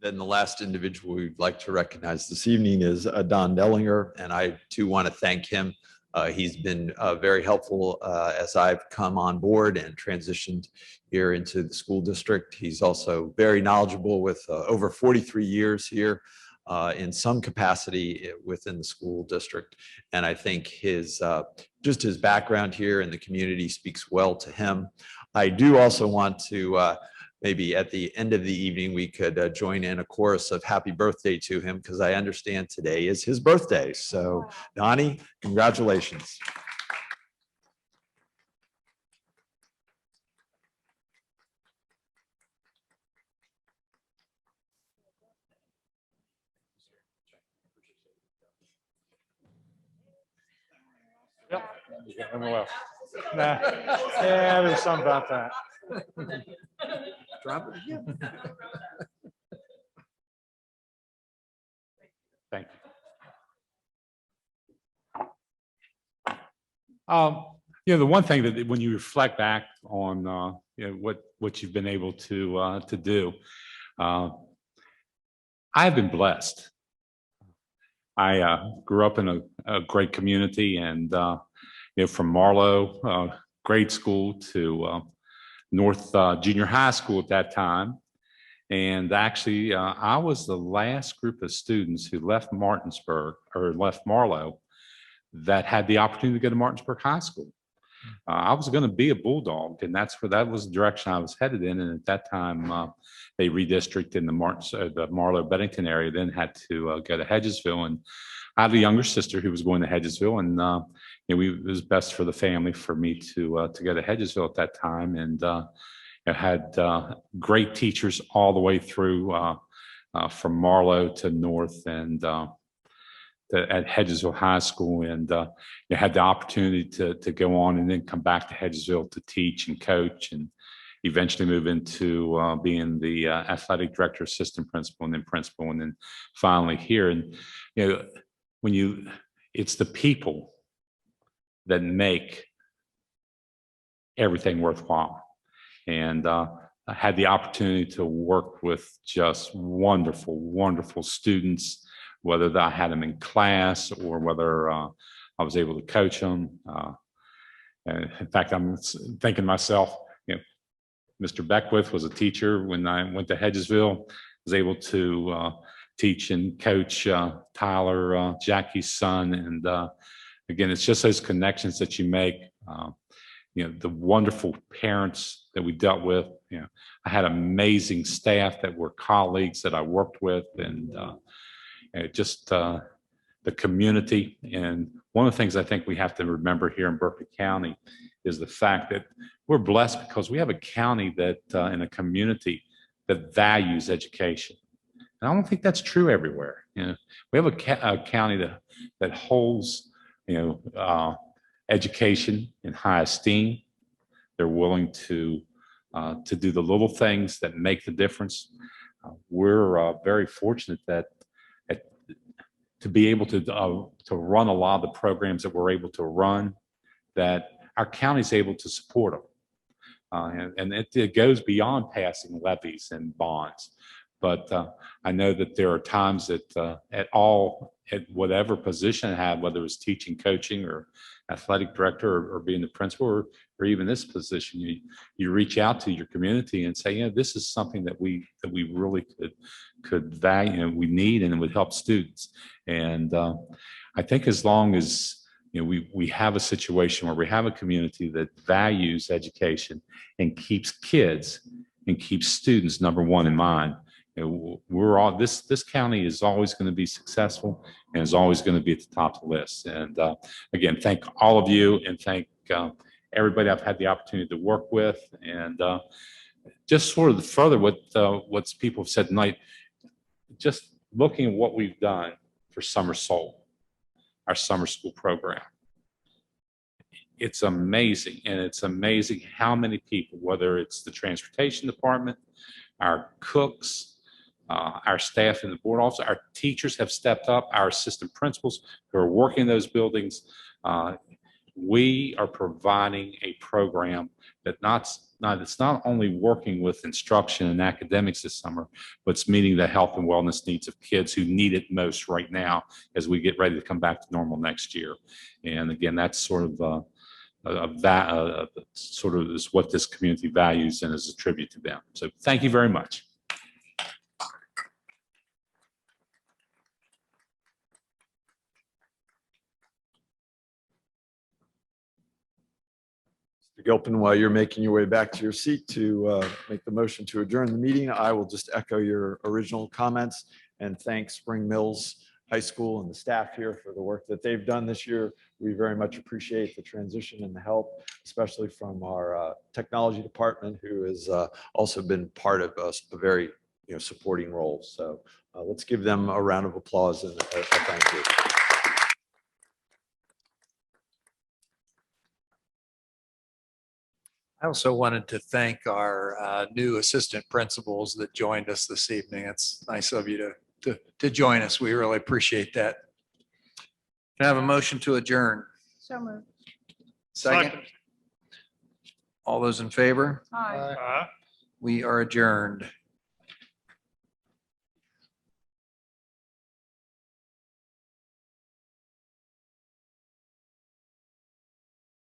Then the last individual we'd like to recognize this evening is Don Dellinger, and I too want to thank him. He's been very helpful as I've come on board and transitioned here into the school district. He's also very knowledgeable with over 43 years here in some capacity within the school district. And I think just his background here in the community speaks well to him. I do also want to maybe at the end of the evening, we could join in a chorus of happy birthday to him, because I understand today is his birthday. So Donnie, congratulations. Yep. Nah. Yeah, there's something about that. Drop it again. Thank you. The one thing that when you reflect back on what you've been able to do, I've been blessed. I grew up in a great community, and from Marlowe grade school to North Junior High School at that time. And actually, I was the last group of students who left Martinsburg or left Marlowe that had the opportunity to go to Martinsburg High School. I was going to be a Bulldog, and that was the direction I was headed in. And at that time, they redistricted in the Marlowe-Bennington area, then had to go to Hedgesville. And I had a younger sister who was going to Hedgesville, and it was best for the family for me to go to Hedgesville at that time. And I had great teachers all the way through from Marlowe to North and at Hedgesville High School, and had the opportunity to go on and then come back to Hedgesville to teach and coach. And eventually move into being the athletic director, assistant principal, and then principal, and then finally here. And, it's the people that make everything worthwhile. And I had the opportunity to work with just wonderful, wonderful students, whether I had them in class or whether I was able to coach them. And in fact, I'm thinking to myself, Mr. Beckwith was a teacher when I went to Hedgesville, was able to teach and coach Tyler, Jackie's son. And again, it's just those connections that you make. The wonderful parents that we dealt with. I had amazing staff that were colleagues that I worked with, and just the community. And one of the things I think we have to remember here in Berkeley County is the fact that we're blessed because we have a county that in a community that values education. And I don't think that's true everywhere. We have a county that holds education in high esteem. They're willing to do the little things that make the difference. We're very fortunate to be able to run a lot of the programs that we're able to run, that our county is able to support them. And it goes beyond passing levies and bonds. But I know that there are times that at whatever position I had, whether it was teaching, coaching, or athletic director, or being the principal, or even this position, you reach out to your community and say, this is something that we really could value and we need, and it would help students. And I think as long as we have a situation where we have a community that values education and keeps kids and keeps students number one in mind, this county is always going to be successful and is always going to be at the top of the list. And again, thank all of you, and thank everybody I've had the opportunity to work with. And just sort of further what people have said tonight, just looking at what we've done for Summer Soul, our summer school program. It's amazing, and it's amazing how many people, whether it's the transportation department, our cooks, our staff in the board office, our teachers have stepped up, our assistant principals who are working in those buildings. We are providing a program it's not only working with instruction and academics this summer, but it's meeting the health and wellness needs of kids who need it most right now as we get ready to come back to normal next year. And again, that's sort of sort of is what this community values and is a tribute to them. So thank you very much. Mr. Gilpin, while you're making your way back to your seat to make the motion to adjourn the meeting, I will just echo your original comments and thank Spring Mills High School and the staff here for the work that they've done this year. We very much appreciate the transition and the help, especially from our technology department, who has also been part of a very supporting role. So let's give them a round of applause and a thank you. I also wanted to thank our new assistant principals that joined us this evening. It's nice of you to join us. We really appreciate that. Can I have a motion to adjourn? So moved. Second. All those in favor? Aye. We are adjourned.